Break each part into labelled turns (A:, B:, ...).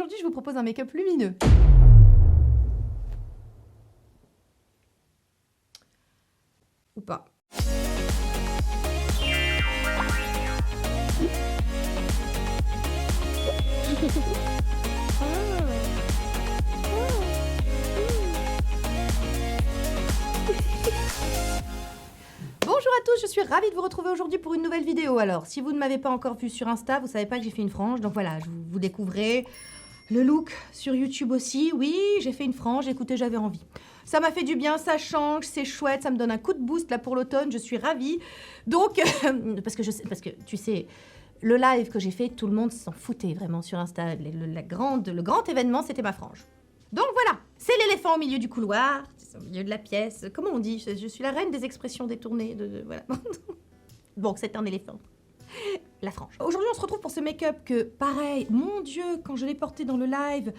A: aujourd'hui, je vous propose un make-up lumineux. Ou pas. Bonjour à tous, je suis ravie de vous retrouver aujourd'hui pour une nouvelle vidéo. Alors, si vous ne m'avez pas encore vu sur Insta, vous savez pas que j'ai fait une frange, donc voilà, vous découvrez le look sur YouTube aussi. Oui, j'ai fait une frange, écoutez, j'avais envie. Ça m'a fait du bien, ça change, c'est chouette, ça me donne un coup de boost là pour l'automne, je suis ravie. Donc, parce que tu sais, le live que j'ai fait, tout le monde s'en foutait vraiment sur Insta. Le grand événement, c'était ma frange. Donc voilà, c'est l'éléphant au milieu du couloir, c'est au milieu de la pièce. Comment on dit? Je suis la reine des expressions détournées. Voilà. Bon, c'est un éléphant. La frange. Aujourd'hui, on se retrouve pour ce make-up que, pareil, mon Dieu, quand je l'ai porté dans le live,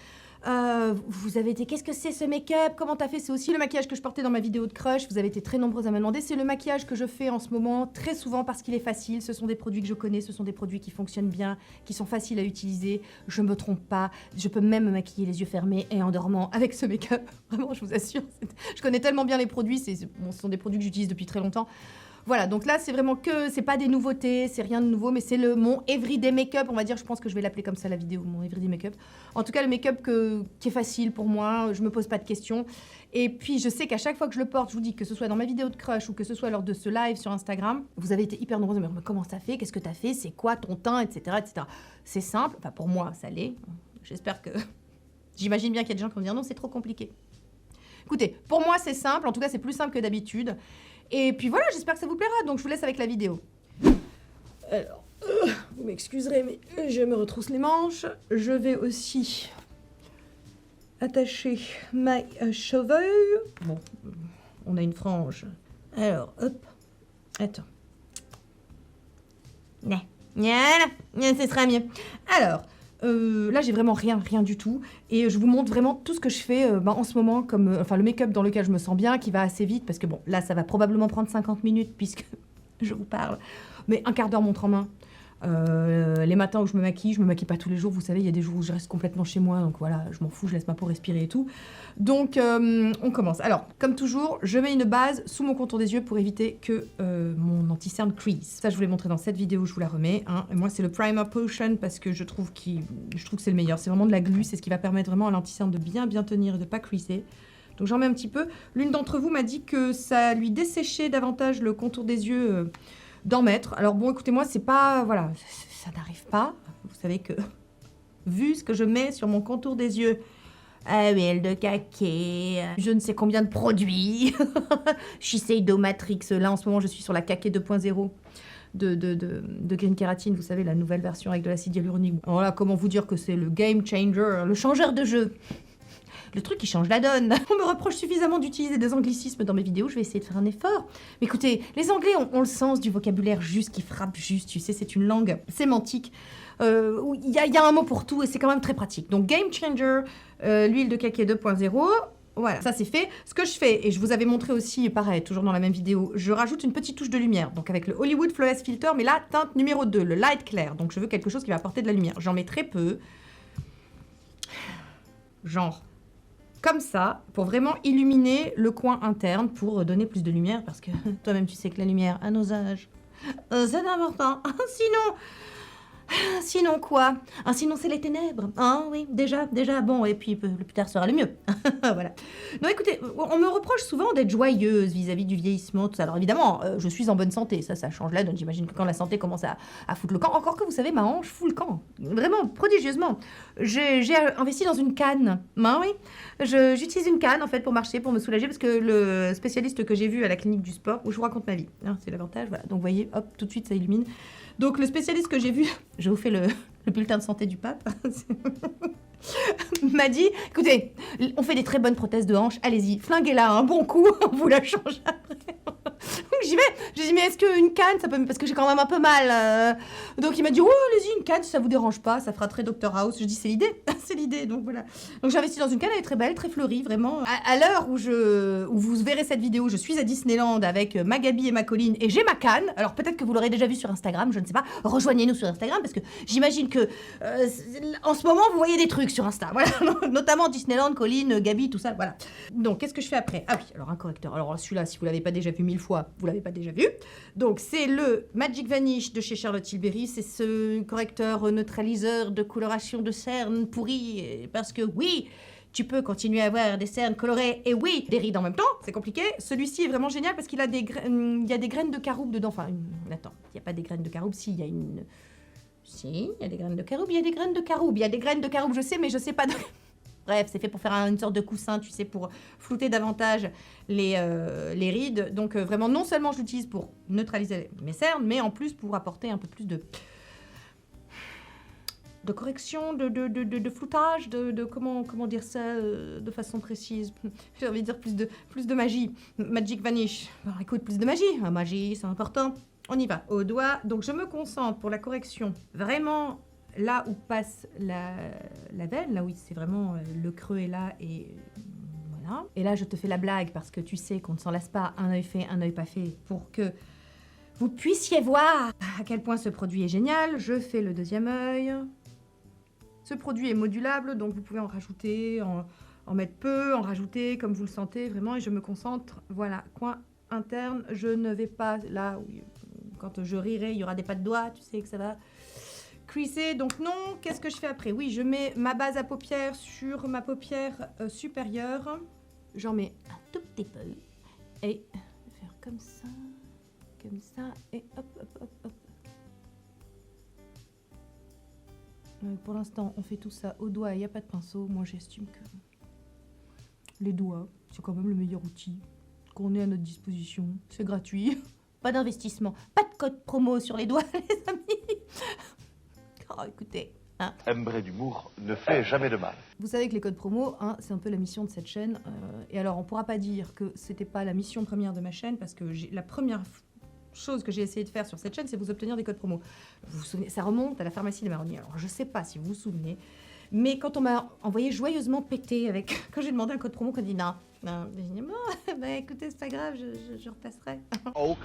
A: vous avez été, qu'est-ce que c'est ce make-up? Comment t'as fait? C'est aussi le maquillage que je portais dans ma vidéo de crush. Vous avez été très nombreux à me demander. C'est le maquillage que je fais en ce moment, très souvent parce qu'il est facile. Ce sont des produits que je connais, ce sont des produits qui fonctionnent bien, qui sont faciles à utiliser. Je me trompe pas. Je peux même me maquiller les yeux fermés et en dormant avec ce make-up. Vraiment, je vous assure. Je connais tellement bien les produits. Ce sont des produits que j'utilise depuis très longtemps. Voilà, donc là, c'est vraiment que, c'est pas des nouveautés, c'est rien de nouveau, mais c'est mon everyday make-up, on va dire, je pense que je vais l'appeler comme ça la vidéo, mon everyday make-up. En tout cas, le make-up qui est facile pour moi, je me pose pas de questions. Et puis, je sais qu'à chaque fois que je le porte, je vous dis que ce soit dans ma vidéo de crush ou que ce soit lors de ce live sur Instagram, vous avez été hyper nombreux à me dire, mais comment ça fait? Qu'est-ce que t'as fait? C'est quoi ton teint? Etc. etc. C'est simple, enfin pour moi, ça l'est. J'espère que... J'imagine bien qu'il y a des gens qui vont dire, non, c'est trop compliqué. Écoutez, pour moi, c'est simple, en tout cas, c'est plus simple que d'habitude. Et puis voilà, j'espère que ça vous plaira, donc je vous laisse avec la vidéo. Alors, vous m'excuserez, mais je me retrousse les manches. Je vais aussi attacher mes cheveux. Bon, on a une frange. Alors, hop, attends. Ce sera mieux. Alors... là, j'ai vraiment rien du tout. Et je vous montre vraiment tout ce que je fais en ce moment, comme le make-up dans lequel je me sens bien, qui va assez vite, parce que bon, là, ça va probablement prendre 50 minutes, puisque je vous parle. Mais un quart d'heure montre en main. Les matins où je me maquille pas tous les jours, vous savez, il y a des jours où je reste complètement chez moi, donc voilà, je m'en fous, je laisse ma peau respirer et tout. Donc, on commence. Alors, comme toujours, je mets une base sous mon contour des yeux pour éviter que mon anti-cerne crease. Ça, je vous l'ai montré dans cette vidéo, je vous la remets. Hein. Et moi, c'est le Primer Potion parce que je trouve que c'est le meilleur. C'est vraiment de la glu, c'est ce qui va permettre vraiment à l'anti-cerne de bien tenir et de pas creaser. Donc, j'en mets un petit peu. L'une d'entre vous m'a dit que ça lui desséchait davantage le contour des yeux... d'en mettre. Alors bon, écoutez-moi, c'est pas... Voilà, ça n'arrive pas. Vous savez que, vu ce que je mets sur mon contour des yeux, huile de caquet, je ne sais combien de produits, Shiseido Matrix, là en ce moment je suis sur la caquet 2.0 de Green Keratin, vous savez, la nouvelle version avec de l'acide hyaluronique. Voilà, comment vous dire que c'est le game changer, le changeur de jeu. Le truc qui change la donne. On me reproche suffisamment d'utiliser des anglicismes dans mes vidéos, je vais essayer de faire un effort. Mais écoutez, les Anglais ont le sens du vocabulaire juste, qui frappe juste, tu sais, c'est une langue sémantique. Où il y a un mot pour tout et c'est quand même très pratique. Donc Game Changer, l'huile de caquet 2.0, voilà, ça c'est fait. Ce que je fais, et je vous avais montré aussi, pareil, toujours dans la même vidéo, je rajoute une petite touche de lumière. Donc avec le Hollywood Flawless Filter, mais là, teinte numéro 2, le light clair. Donc je veux quelque chose qui va apporter de la lumière. J'en mets très peu. Genre... comme ça, pour vraiment illuminer le coin interne, pour donner plus de lumière, parce que toi-même tu sais que la lumière à nos âges, c'est important. Sinon quoi? Sinon c'est les ténèbres. Oui, déjà, bon, et puis le plus tard sera le mieux. Voilà. Non, écoutez, on me reproche souvent d'être joyeuse vis-à-vis du vieillissement, tout ça. Alors évidemment, je suis en bonne santé, ça change la donne. J'imagine que quand la santé commence à foutre le camp, encore que vous savez, ma hanche fout le camp. Vraiment, prodigieusement. J'ai investi dans une canne. Oui. J'utilise une canne, en fait, pour marcher, pour me soulager, parce que le spécialiste que j'ai vu à la clinique du sport, où je vous raconte ma vie, c'est l'avantage, voilà. Donc, vous voyez, hop, tout de suite, ça illumine. Donc, le spécialiste que j'ai vu, je vous fais le bulletin de santé du pape, m'a dit, écoutez, on fait des très bonnes prothèses de hanche, allez-y, flinguez-la un bon coup, on vous la change après. Donc, j'y vais. J'ai dit, mais est-ce qu'une canne, ça peut... Parce que j'ai quand même un peu mal. Donc il m'a dit, oh, allez-y, une canne, si ça vous dérange pas, ça fera très Dr House. Je dis, c'est l'idée, c'est l'idée, donc voilà. Donc j'ai investi dans une canne, elle est très belle, très fleurie, vraiment. À l'heure où vous verrez cette vidéo, je suis à Disneyland avec ma Gabi et ma Colline, et j'ai ma canne. Alors peut-être que vous l'aurez déjà vu sur Instagram, je ne sais pas. Rejoignez-nous sur Instagram, parce que j'imagine que en ce moment, vous voyez des trucs sur Insta, voilà. Notamment Disneyland, Colline, Gabi, tout ça, voilà. Donc qu'est-ce que je fais après? Ah oui, alors un correcteur. Alors celui-là, si vous l'avez pas déjà vu 1000 fois, vous l'avez pas déjà vu. Donc c'est le Magic Vanish de chez Charlotte Tilbury. C'est ce correcteur neutraliseur de coloration de cernes pourries. Parce que oui, tu peux continuer à avoir des cernes colorées et oui, des rides en même temps. C'est compliqué. Celui-ci est vraiment génial parce qu'il a des il y a des graines de caroube dedans. Enfin, attends, il n'y a pas des graines de caroube. Si, il y a une... Si, il y a des graines de caroube. Il y a des graines de caroube. Il y a des graines de caroube, je sais, mais je sais pas... Bref, c'est fait pour faire une sorte de coussin, tu sais, pour flouter davantage les rides. Donc vraiment, non seulement je l'utilise pour neutraliser mes cernes, mais en plus pour apporter un peu plus de correction, de floutage, comment dire ça de façon précise. J'ai envie de dire plus de magie. Magic Vanish. Alors écoute, plus de magie. La magie, c'est important. On y va. Au doigt. Donc je me concentre pour la correction. Vraiment... Là où passe la veine, là où c'est vraiment le creux est là et voilà. Et là, je te fais la blague parce que tu sais qu'on ne s'en lasse pas, un œil fait, un œil pas fait, pour que vous puissiez voir à quel point ce produit est génial. Je fais le deuxième œil. Ce produit est modulable, donc vous pouvez en rajouter, en mettre peu, en rajouter comme vous le sentez vraiment. Et je me concentre, voilà, coin interne. Je ne vais pas là où quand je rirai, il y aura des pas de doigts, tu sais que ça va... creaser, donc non. Qu'est-ce que je fais après? Oui, je mets ma base à paupières sur ma paupière supérieure. J'en mets un tout petit peu. Et je vais faire comme ça, et hop, hop, hop, hop. Pour l'instant, on fait tout ça au doigt, il n'y a pas de pinceau. Moi, j'estime que les doigts, c'est quand même le meilleur outil qu'on ait à notre disposition. C'est gratuit. Pas d'investissement, pas de code promo sur les doigts, les amis. Oh, écoutez, hein.
B: Embré d'humour ne fait jamais de mal.
A: Vous savez que les codes promo, hein, c'est un peu la mission de cette chaîne. Et alors, on pourra pas dire que c'était pas la mission première de ma chaîne, parce que la première chose que j'ai essayé de faire sur cette chaîne, c'est vous obtenir des codes promo. Vous vous souvenez, ça remonte à la pharmacie des marronniers. Alors, je sais pas si vous vous souvenez, mais quand on m'a envoyé joyeusement péter avec... Quand j'ai demandé un code promo, qu'on dit non. Non, j'ai dit, bon, bah écoutez, c'est pas grave, je repasserai.
C: Ok.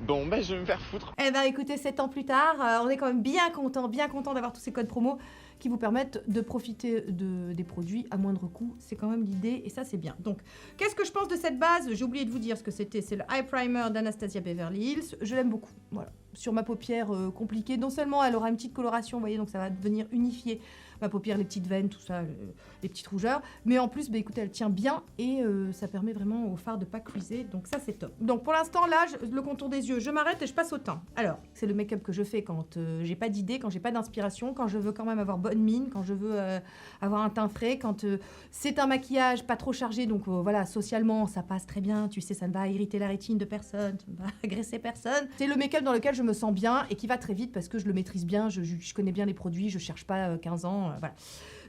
C: Bon, ben je vais me faire foutre.
A: Eh ben écoutez, 7 ans plus tard, on est quand même bien content d'avoir tous ces codes promo qui vous permettent de profiter des produits à moindre coût. C'est quand même l'idée et ça c'est bien. Donc, qu'est-ce que je pense de cette base? J'ai oublié de vous dire ce que c'était. C'est le Eye Primer d'Anastasia Beverly Hills. Je l'aime beaucoup, voilà. Sur ma paupière compliquée, non seulement elle aura une petite coloration, vous voyez, donc ça va venir unifier ma paupière, les petites veines, tout ça, les petites rougeurs, mais en plus, bah, écoutez, elle tient bien et ça permet vraiment au fard de pas creaser, donc ça c'est top. Donc pour l'instant là, le contour des yeux, je m'arrête et je passe au teint. Alors, c'est le make-up que je fais quand j'ai pas d'idée, quand j'ai pas d'inspiration, quand je veux quand même avoir bonne mine, quand je veux avoir un teint frais, quand c'est un maquillage pas trop chargé, donc voilà, socialement ça passe très bien, tu sais, ça ne va irriter la rétine de personne, ça ne va agresser personne. C'est le make-up dans lequel je me sens bien et qui va très vite parce que je le maîtrise bien, je connais bien les produits, je cherche pas 15 ans. Voilà.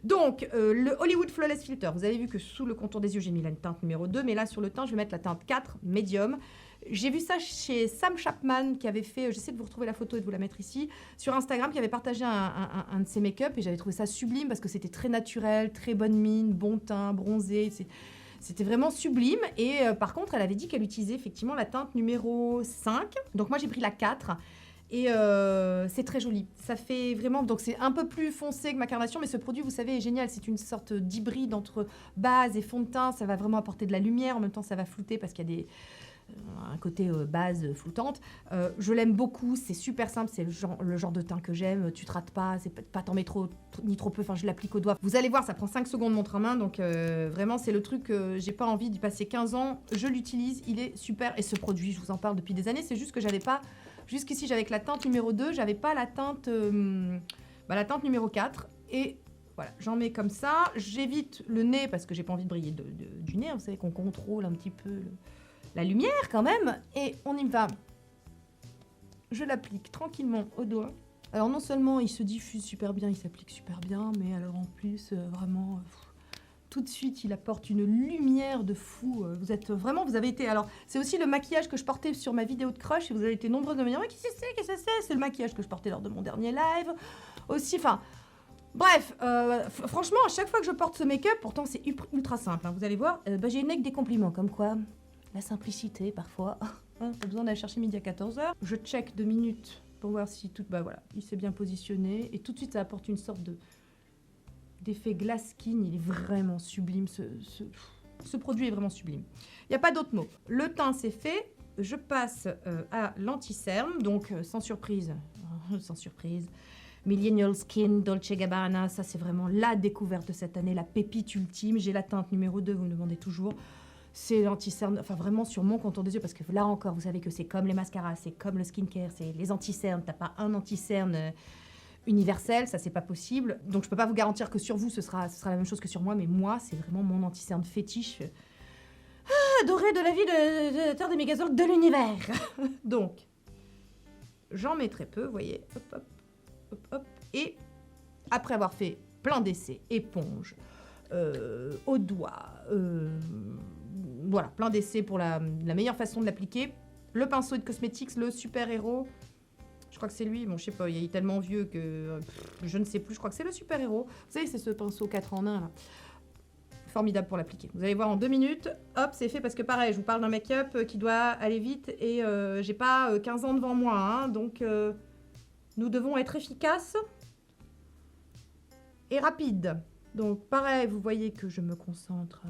A: Donc, le Hollywood Flawless Filter, vous avez vu que sous le contour des yeux, j'ai mis la teinte numéro 2, mais là, sur le teint, je vais mettre la teinte 4, médium. J'ai vu ça chez Sam Chapman, qui avait fait, j'essaie de vous retrouver la photo et de vous la mettre ici, sur Instagram, qui avait partagé un de ses make-up, et j'avais trouvé ça sublime, parce que c'était très naturel, très bonne mine, bon teint, bronzé, c'était vraiment sublime. Et par contre, elle avait dit qu'elle utilisait effectivement la teinte numéro 5, donc moi, j'ai pris la 4, et c'est très joli. Ça fait vraiment... Donc c'est un peu plus foncé que ma carnation, mais ce produit, vous savez, est génial. C'est une sorte d'hybride entre base et fond de teint. Ça va vraiment apporter de la lumière. En même temps, ça va flouter parce qu'il y a un côté base floutante. Je l'aime beaucoup. C'est super simple. C'est le genre de teint que j'aime. Tu te rates pas. C'est pas t'en mets trop ni trop peu. Enfin, je l'applique au doigt. Vous allez voir, ça prend 5 secondes montre en main. Donc vraiment, c'est le truc. J'ai pas envie d'y passer 15 ans. Je l'utilise. Il est super. Et ce produit, je vous en parle depuis des années. C'est juste que j'avais pas... Jusqu'ici, j'avais que la teinte numéro 2, j'avais pas la teinte numéro 4. Et voilà, j'en mets comme ça. J'évite le nez parce que j'ai pas envie de briller du nez. Vous savez qu'on contrôle un petit peu la lumière quand même. Et on y va. Je l'applique tranquillement au doigt. Alors non seulement il se diffuse super bien, il s'applique super bien, mais alors en plus, vraiment... tout de suite, il apporte une lumière de fou. Vous êtes vraiment, vous avez été... Alors, c'est aussi le maquillage que je portais sur ma vidéo de crush et vous avez été nombreux de me dire « Mais qu'est-ce que c'est? Qu'est-ce que c'est ?» C'est le maquillage que je portais lors de mon dernier live. Aussi, enfin... Bref, franchement, à chaque fois que je porte ce make-up, pourtant c'est ultra simple, hein, vous allez voir, j'ai une que des compliments, comme quoi, la simplicité, parfois, hein, pas besoin d'aller chercher midi à 14h. Je check 2 minutes pour voir si tout, bah voilà, il s'est bien positionné, et tout de suite ça apporte une sorte d'effet glass skin, il est vraiment sublime, ce produit est vraiment sublime. Il n'y a pas d'autre mot. Le teint c'est fait, je passe à l'anti-cerne, donc sans surprise, Millennial Skin, Dolce Gabbana, ça c'est vraiment la découverte de cette année, la pépite ultime. J'ai la teinte numéro 2, vous me demandez toujours. C'est l'anti-cerne, enfin vraiment sur mon contour des yeux, parce que là encore, vous savez que c'est comme les mascaras, c'est comme le skincare, c'est les anti-cernes. T'as pas un anti-cerne universel, ça c'est pas possible. Donc je peux pas vous garantir que sur vous, ce sera la même chose que sur moi, mais moi, c'est vraiment mon anti-cerne fétiche. Adoré de la vie de Terre des Mégazorques de l'univers. Donc, j'en mets très peu, vous voyez, hop, hop. Hop, hop. Et après avoir fait plein d'essais, éponge, au doigt, voilà, plein d'essais pour la meilleure façon de l'appliquer, le pinceau de Cosmetics, le Super Héros, je crois que c'est lui, bon je sais pas, il est tellement vieux que je ne sais plus, je crois que c'est le Super Héros, vous savez c'est ce pinceau 4 en 1 là, formidable pour l'appliquer. Vous allez voir en 2 minutes, hop, c'est fait parce que pareil, je vous parle d'un make-up qui doit aller vite et j'ai pas 15 ans devant moi, hein, donc... nous devons être efficaces et rapides. Donc, pareil, vous voyez que je me concentre.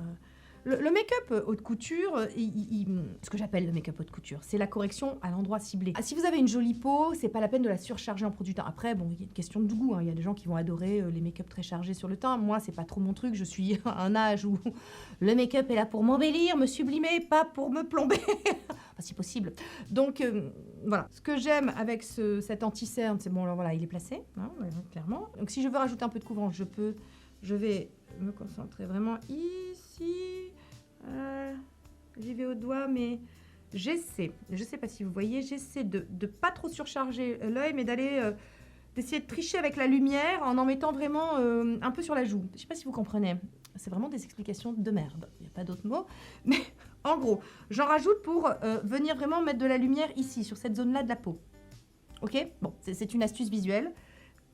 A: Le make-up haute couture, ce que j'appelle le make-up haute couture, c'est la correction à l'endroit ciblé. Ah, si vous avez une jolie peau, c'est pas la peine de la surcharger en produit teint. Après, bon, il y a une question de goût. Hein. Il y a des gens qui vont adorer les make-up très chargés sur le teint. Moi, c'est pas trop mon truc. Je suis à un âge où le make-up est là pour m'embellir, me sublimer, pas pour me plomber. Enfin, si possible. Donc, voilà. Ce que j'aime avec cet anti-cerne, c'est bon, alors voilà, il est placé, hein, clairement. Donc, si je veux rajouter un peu de couvrance, je vais me concentrer vraiment ici. J'y vais au doigt, mais j'essaie, je sais pas si vous voyez, j'essaie de pas trop surcharger l'œil, mais d'essayer de tricher avec la lumière en mettant vraiment un peu sur la joue. Je sais pas si vous comprenez. C'est vraiment des explications de merde. Il n'y a pas d'autre mot. Mais en gros, j'en rajoute pour venir vraiment mettre de la lumière ici, sur cette zone-là de la peau. Ok? Bon, c'est une astuce visuelle.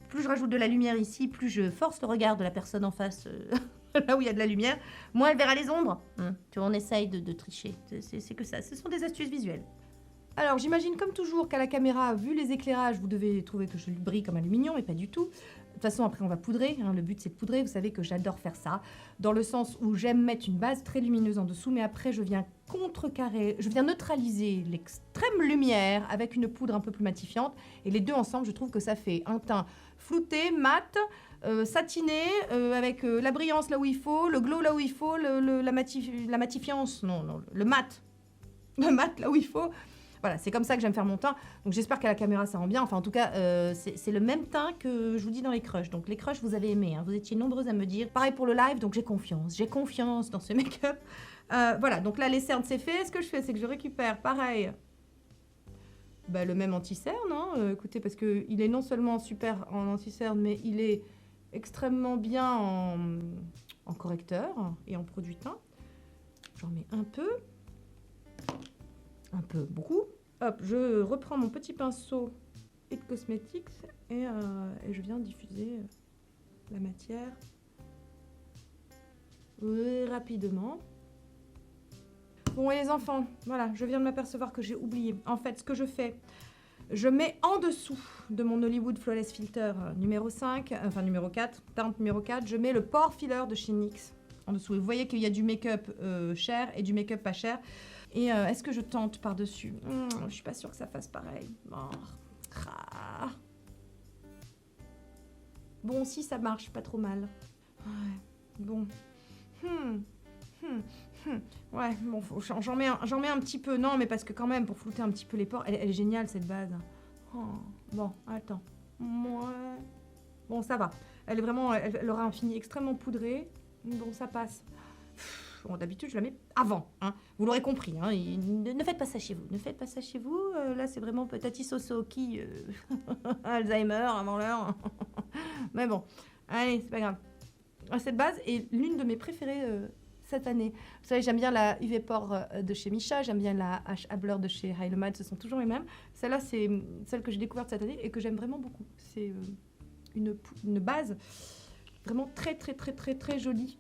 A: Plus je rajoute de la lumière ici, plus je force le regard de la personne en face, là où il y a de la lumière, moins elle verra les ombres. Tu vois, on essaye de tricher. C'est que ça. Ce sont des astuces visuelles. Alors, j'imagine comme toujours qu'à la caméra, vu les éclairages, vous devez trouver que je brille comme aluminium, mais pas du tout. De toute façon, après, on va poudrer. Hein, le but, c'est de poudrer. Vous savez que j'adore faire ça, dans le sens où j'aime mettre une base très lumineuse en dessous, mais après, je viens contrecarrer, je viens neutraliser l'extrême lumière avec une poudre un peu plus matifiante. Et les deux ensemble, je trouve que ça fait un teint flouté, mat, satiné, avec la brillance là où il faut, le glow là où il faut, la matifiance, non, le mat. Le mat là où il faut. Voilà, c'est comme ça que j'aime faire mon teint. Donc j'espère qu'à la caméra ça rend bien. Enfin en tout cas, c'est le même teint que je vous dis dans les crushs. Donc les crushs vous avez aimé, hein. Vous étiez nombreuses à me dire. Pareil pour le live, donc j'ai confiance dans ce make-up. Voilà, donc là les cernes c'est fait. Ce que je fais, c'est que je récupère pareil le même anti-cerne. Hein. Écoutez, parce qu'il est non seulement super en anti-cerne, mais il est extrêmement bien en correcteur et en produit teint. J'en mets un peu, beaucoup. Hop, je reprends mon petit pinceau It Cosmetics et je viens diffuser la matière rapidement. Bon, et les enfants, voilà, je viens de m'apercevoir que j'ai oublié. En fait, ce que je fais, je mets en dessous de mon Hollywood Flawless Filter numéro 5, enfin numéro 4, teinte numéro 4, je mets le pore filler de chez NYX en dessous. Et vous voyez qu'il y a du make-up cher et du make-up pas cher. Et est-ce que je tente par-dessus? Je suis pas sûre que ça fasse pareil. Bon, si ça marche, pas trop mal. Ouais, bon. Ouais, bon, j'en mets un petit peu. Non, mais parce que quand même, pour flouter un petit peu les pores, elle est géniale cette base. Oh, bon, attends. Ouais. Bon, ça va. Elle est vraiment, elle aura un fini extrêmement poudré. Bon, ça passe. Bon, d'habitude, je la mets avant, hein. Vous l'aurez compris, hein. Ne faites pas ça chez vous. Ne faites pas ça chez vous. Là, c'est vraiment Tati Soso qui... Alzheimer avant l'heure. Mais bon, allez, c'est pas grave. Cette base est l'une de mes préférées cette année. Vous savez, j'aime bien la UV Pore de chez Missha, j'aime bien la H Abler de chez Hylemad, ce sont toujours les mêmes. Celle-là, c'est celle que j'ai découverte cette année et que j'aime vraiment beaucoup. C'est une base vraiment très, très, très, très, très jolie.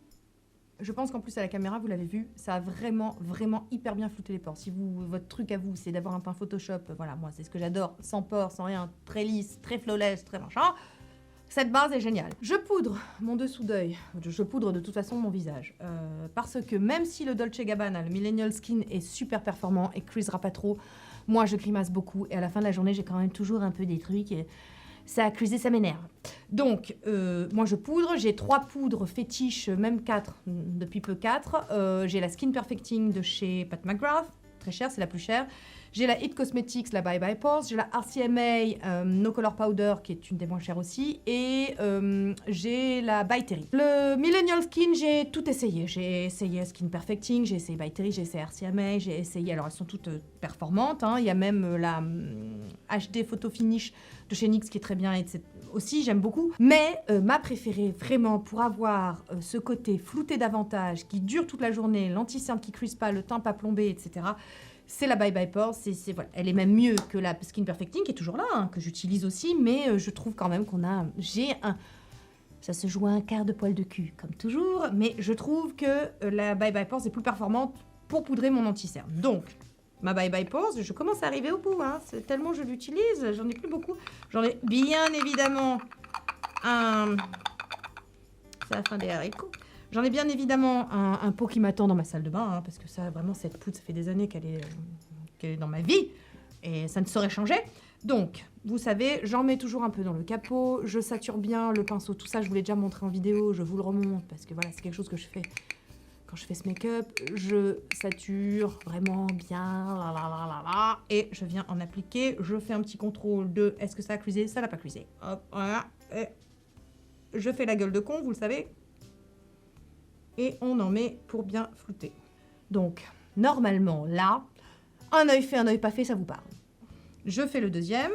A: Je pense qu'en plus, à la caméra, vous l'avez vu, ça a vraiment, vraiment hyper bien flouté les pores. Si votre truc à vous, c'est d'avoir un teint Photoshop, voilà, moi, c'est ce que j'adore, sans pores, sans rien, très lisse, très flawless, très machin. Cette base est géniale. Je poudre mon dessous d'œil. Je poudre de toute façon mon visage. Parce que même si le Dolce & Gabbana, le Millennial Skin, est super performant et creasera pas trop, moi, je grimace beaucoup. Et à la fin de la journée, j'ai quand même toujours un peu des trucs. Et ça a creasé, ça m'énerve. Donc, moi, je poudre. J'ai 3 poudres fétiches, même 4, depuis peu 4. J'ai la Skin Perfecting de chez Pat McGrath. Très chère, c'est la plus chère. J'ai la It Cosmetics, la Bye Bye Pores. J'ai la RCMA No Color Powder, qui est une des moins chères aussi. Et j'ai la By Terry. Le Millennial Skin, j'ai tout essayé. J'ai essayé Skin Perfecting, j'ai essayé By Terry, j'ai essayé RCMA, j'ai essayé... Alors, elles sont toutes performantes. Hein. Il y a même la HD Photo Finish de chez NYX qui est très bien, etc. Aussi, j'aime beaucoup. Mais ma préférée, vraiment, pour avoir ce côté flouté davantage, qui dure toute la journée, l'anti-cerne qui crease pas, le teint pas plombé, etc., c'est la Bye Bye Pores. Voilà. Elle est même mieux que la Skin Perfecting, qui est toujours là, hein, que j'utilise aussi, mais je trouve quand même qu'on a... Ça se joue à un quart de poil de cul, comme toujours, mais je trouve que la Bye Bye Pores est plus performante pour poudrer mon anti-cerne. Donc, ma Bye Bye Pores, je commence à arriver au bout, hein. C'est tellement je l'utilise, j'en ai plus beaucoup. J'en ai bien évidemment un... C'est la fin des haricots. J'en ai bien évidemment un pot qui m'attend dans ma salle de bain, hein, parce que ça, vraiment, cette poudre, ça fait des années qu'elle est dans ma vie, et ça ne saurait changer. Donc, vous savez, j'en mets toujours un peu dans le capot, je sature bien le pinceau, tout ça, je vous l'ai déjà montré en vidéo, je vous le remonte, parce que voilà, c'est quelque chose que je fais quand je fais ce make-up. Je sature vraiment bien, et je viens en appliquer. Je fais un petit contrôle de est-ce que ça a creasé, ça n'a pas creasé. Hop, voilà. Et je fais la gueule de con, vous le savez. Et on en met pour bien flouter. Donc, normalement, là, un œil fait, un œil pas fait, ça vous parle. Je fais le deuxième.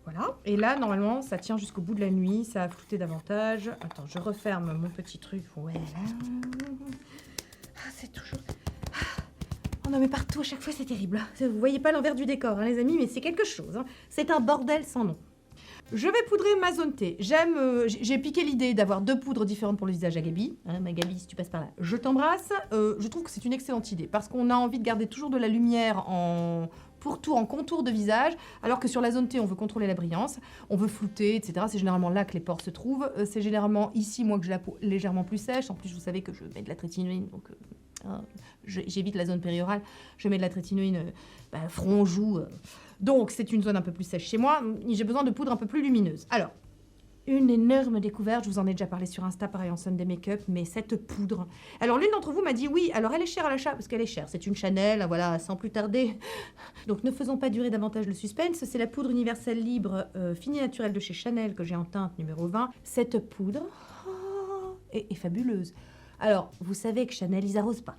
A: Voilà. Et là, normalement, ça tient jusqu'au bout de la nuit. Ça a flouté davantage. Attends, je referme mon petit truc. Voilà. Ah, c'est toujours... On en met partout à chaque fois, c'est terrible. Vous voyez pas l'envers du décor, hein, les amis, mais c'est quelque chose. Hein. C'est un bordel sans nom. Je vais poudrer ma zone T. J'ai piqué l'idée d'avoir 2 poudres différentes pour le visage à Gabi. Hein, ma Gabi, si tu passes par là, je t'embrasse. Je trouve que c'est une excellente idée parce qu'on a envie de garder toujours de la lumière en contour de visage, alors que sur la zone T, on veut contrôler la brillance, on veut flouter, etc. C'est généralement là que les pores se trouvent. C'est généralement ici, moi, que j'ai la peau légèrement plus sèche. En plus, vous savez que je mets de la trétinoïne, donc j'évite la zone périorale. Je mets de la trétinoïne front, joue. Donc, c'est une zone un peu plus sèche chez moi. J'ai besoin de poudre un peu plus lumineuse. Alors, une énorme découverte, je vous en ai déjà parlé sur Insta, pareil en Sunday Makeup, mais cette poudre... Alors, l'une d'entre vous m'a dit, oui, alors elle est chère à l'achat, parce qu'elle est chère. C'est une Chanel, voilà, sans plus tarder. Donc, ne faisons pas durer davantage le suspense. C'est la poudre universelle libre Fini Naturel de chez Chanel, que j'ai en teinte numéro 20. Cette poudre est fabuleuse. Alors, vous savez que Chanel, ils n'arrosent pas.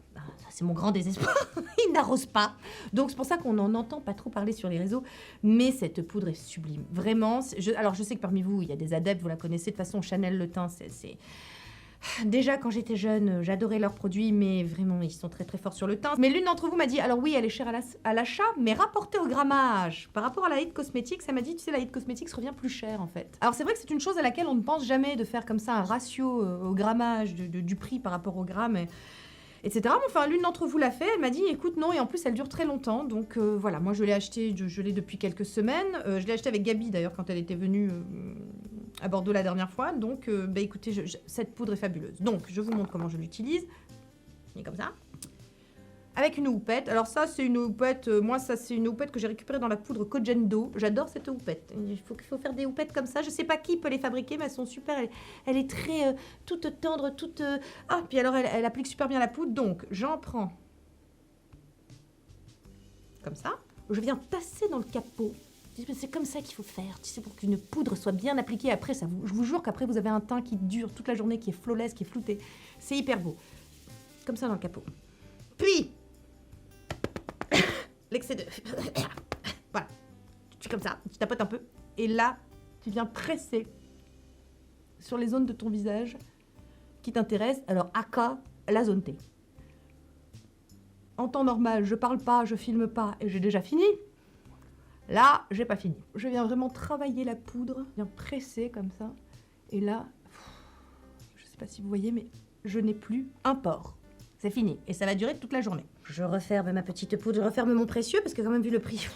A: C'est mon grand désespoir. Ils n'arrosent pas. Donc, c'est pour ça qu'on n'en entend pas trop parler sur les réseaux. Mais cette poudre est sublime. Vraiment. Alors, je sais que parmi vous, il y a des adeptes, vous la connaissez. De toute façon, Chanel, le teint, c'est... Déjà, quand j'étais jeune, j'adorais leurs produits, mais vraiment, ils sont très très forts sur le teint. Mais l'une d'entre vous m'a dit, alors oui, elle est chère à l'achat, mais rapportée au grammage. Par rapport à la It Cosmetics, elle m'a dit, tu sais, la It Cosmetics revient plus cher, en fait. Alors c'est vrai que c'est une chose à laquelle on ne pense jamais de faire comme ça un ratio au grammage du prix par rapport au gramme, etc. Mais enfin, l'une d'entre vous l'a fait, elle m'a dit, écoute, non, et en plus, elle dure très longtemps. Donc voilà, moi, je l'ai acheté, je l'ai depuis quelques semaines. Je l'ai acheté avec Gabi, d'ailleurs, quand elle était venue... à Bordeaux la dernière fois, donc écoutez, cette poudre est fabuleuse. Donc, je vous montre comment je l'utilise. Et comme ça. Avec une houppette. Alors ça, c'est une houppette, moi, ça, c'est une houppette que j'ai récupérée dans la poudre Kojendo. J'adore cette houppette. Il faut faire des houppettes comme ça. Je sais pas qui peut les fabriquer, mais elles sont super. Elle est très, toute tendre, toute... Ah, puis alors, elle applique super bien la poudre. Donc, j'en prends comme ça. Je viens tasser dans le capot. C'est comme ça qu'il faut faire, tu sais, pour qu'une poudre soit bien appliquée. Après, je vous jure qu'après, vous avez un teint qui dure toute la journée, qui est flawless, qui est flouté. C'est hyper beau. Comme ça dans le capot. Puis, l'excès de... Voilà. Tu fais comme ça, tu tapotes un peu. Et là, tu viens presser sur les zones de ton visage qui t'intéressent. Alors, aka, la zone T. En temps normal, je parle pas, je filme pas et j'ai déjà fini. Là, j'ai pas fini. Je viens vraiment travailler la poudre, bien presser comme ça. Et là, je sais pas si vous voyez, mais je n'ai plus un pore. C'est fini. Et ça va durer toute la journée. Je referme ma petite poudre, je referme mon précieux, parce que quand même, vu le prix...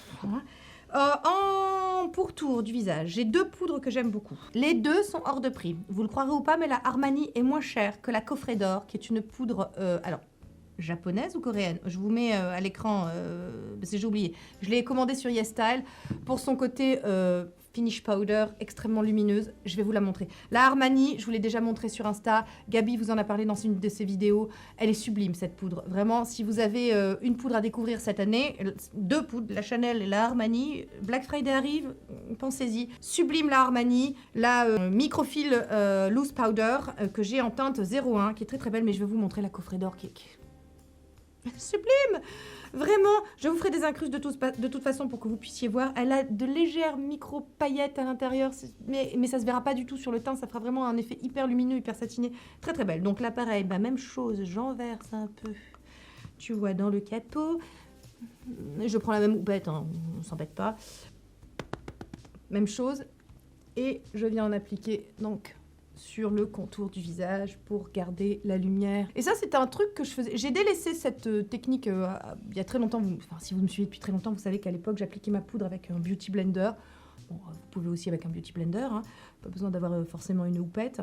A: en pourtour du visage, j'ai 2 poudres que j'aime beaucoup. Les 2 sont hors de prix. Vous le croirez ou pas, mais la Armani est moins chère que la Coffret d'Or, qui est une poudre... alors, japonaise ou coréenne? Je vous mets à l'écran, parce que j'ai oublié. Je l'ai commandée sur YesStyle pour son côté finish powder extrêmement lumineuse. Je vais vous la montrer. La Armani, je vous l'ai déjà montrée sur Insta. Gabi vous en a parlé dans une de ses vidéos. Elle est sublime cette poudre. Vraiment, si vous avez une poudre à découvrir cette année, 2 poudres, la Chanel et la Armani. Black Friday arrive, pensez-y. Sublime la Armani, la Microfil Loose Powder que j'ai en teinte 01, qui est très très belle, mais je vais vous montrer la Coffret d'Or qui est sublime. Vraiment, je vous ferai des incrustes de toute façon pour que vous puissiez voir. Elle a de légères micro-paillettes à l'intérieur, mais ça se verra pas du tout sur le teint. Ça fera vraiment un effet hyper lumineux, hyper satiné. Très très belle. Donc là, pareil, bah, même chose, j'en verse un peu, tu vois, dans le capot. Je prends la même houppette, hein, on s'embête pas. Même chose. Et je viens en appliquer, donc... sur le contour du visage pour garder la lumière. Et ça, c'était un truc que je faisais. J'ai délaissé cette technique il y a très longtemps. Enfin, si vous me suivez depuis très longtemps, vous savez qu'à l'époque, j'appliquais ma poudre avec un beauty blender. Bon, vous pouvez aussi avec un beauty blender, hein. Pas besoin d'avoir forcément une houppette.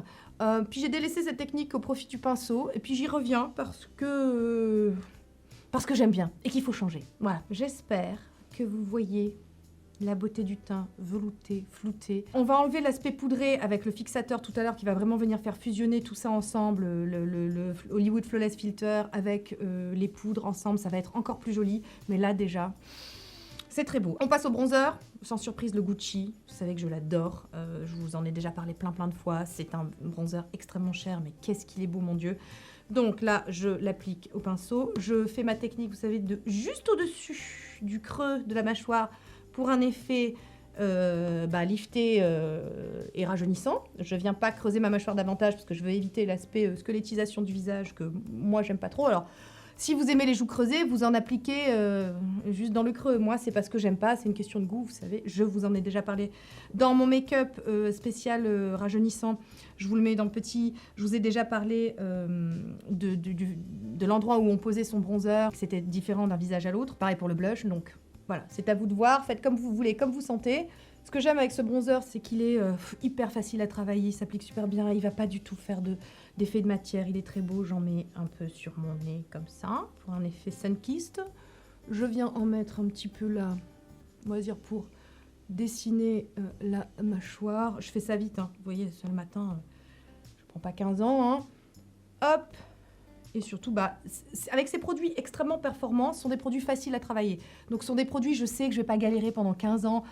A: Puis j'ai délaissé cette technique au profit du pinceau. Et puis j'y reviens parce que j'aime bien et qu'il faut changer. Voilà. J'espère que vous voyez la beauté du teint, velouté, flouté. On va enlever l'aspect poudré avec le fixateur tout à l'heure qui va vraiment venir faire fusionner tout ça ensemble, le Hollywood Flawless Filter avec les poudres ensemble, ça va être encore plus joli. Mais là déjà, c'est très beau. On passe au bronzer, sans surprise le Gucci, vous savez que je l'adore, je vous en ai déjà parlé plein de fois, c'est un bronzer extrêmement cher, mais qu'est-ce qu'il est beau mon Dieu. Donc là, je l'applique au pinceau, je fais ma technique, vous savez, de juste au-dessus du creux de la mâchoire, pour un effet lifté et rajeunissant. Je viens pas creuser ma mâchoire davantage parce que je veux éviter l'aspect squelettisation du visage que moi j'aime pas trop. Alors si vous aimez les joues creusées, vous en appliquez juste dans le creux. Moi c'est parce que j'aime pas, c'est une question de goût, vous savez. Je vous en ai déjà parlé dans mon make-up spécial rajeunissant. Je vous le mets dans le petit. Je vous ai déjà parlé de l'endroit où on posait son bronzer. C'était différent d'un visage à l'autre. Pareil pour le blush, donc... Voilà, c'est à vous de voir, faites comme vous voulez, comme vous sentez. Ce que j'aime avec ce bronzer, c'est qu'il est hyper facile à travailler, il s'applique super bien, il va pas du tout faire d'effet de matière, il est très beau. J'en mets un peu sur mon nez comme ça, pour un effet sun-kissed. Je viens en mettre un petit peu là, on va dire pour dessiner la mâchoire. Je fais ça vite, hein. Vous voyez, c'est le matin, je prends pas 15 ans. Hein. Hop. Et surtout, avec ces produits extrêmement performants, ce sont des produits faciles à travailler. Donc, ce sont des produits, je sais que je ne vais pas galérer pendant 15 ans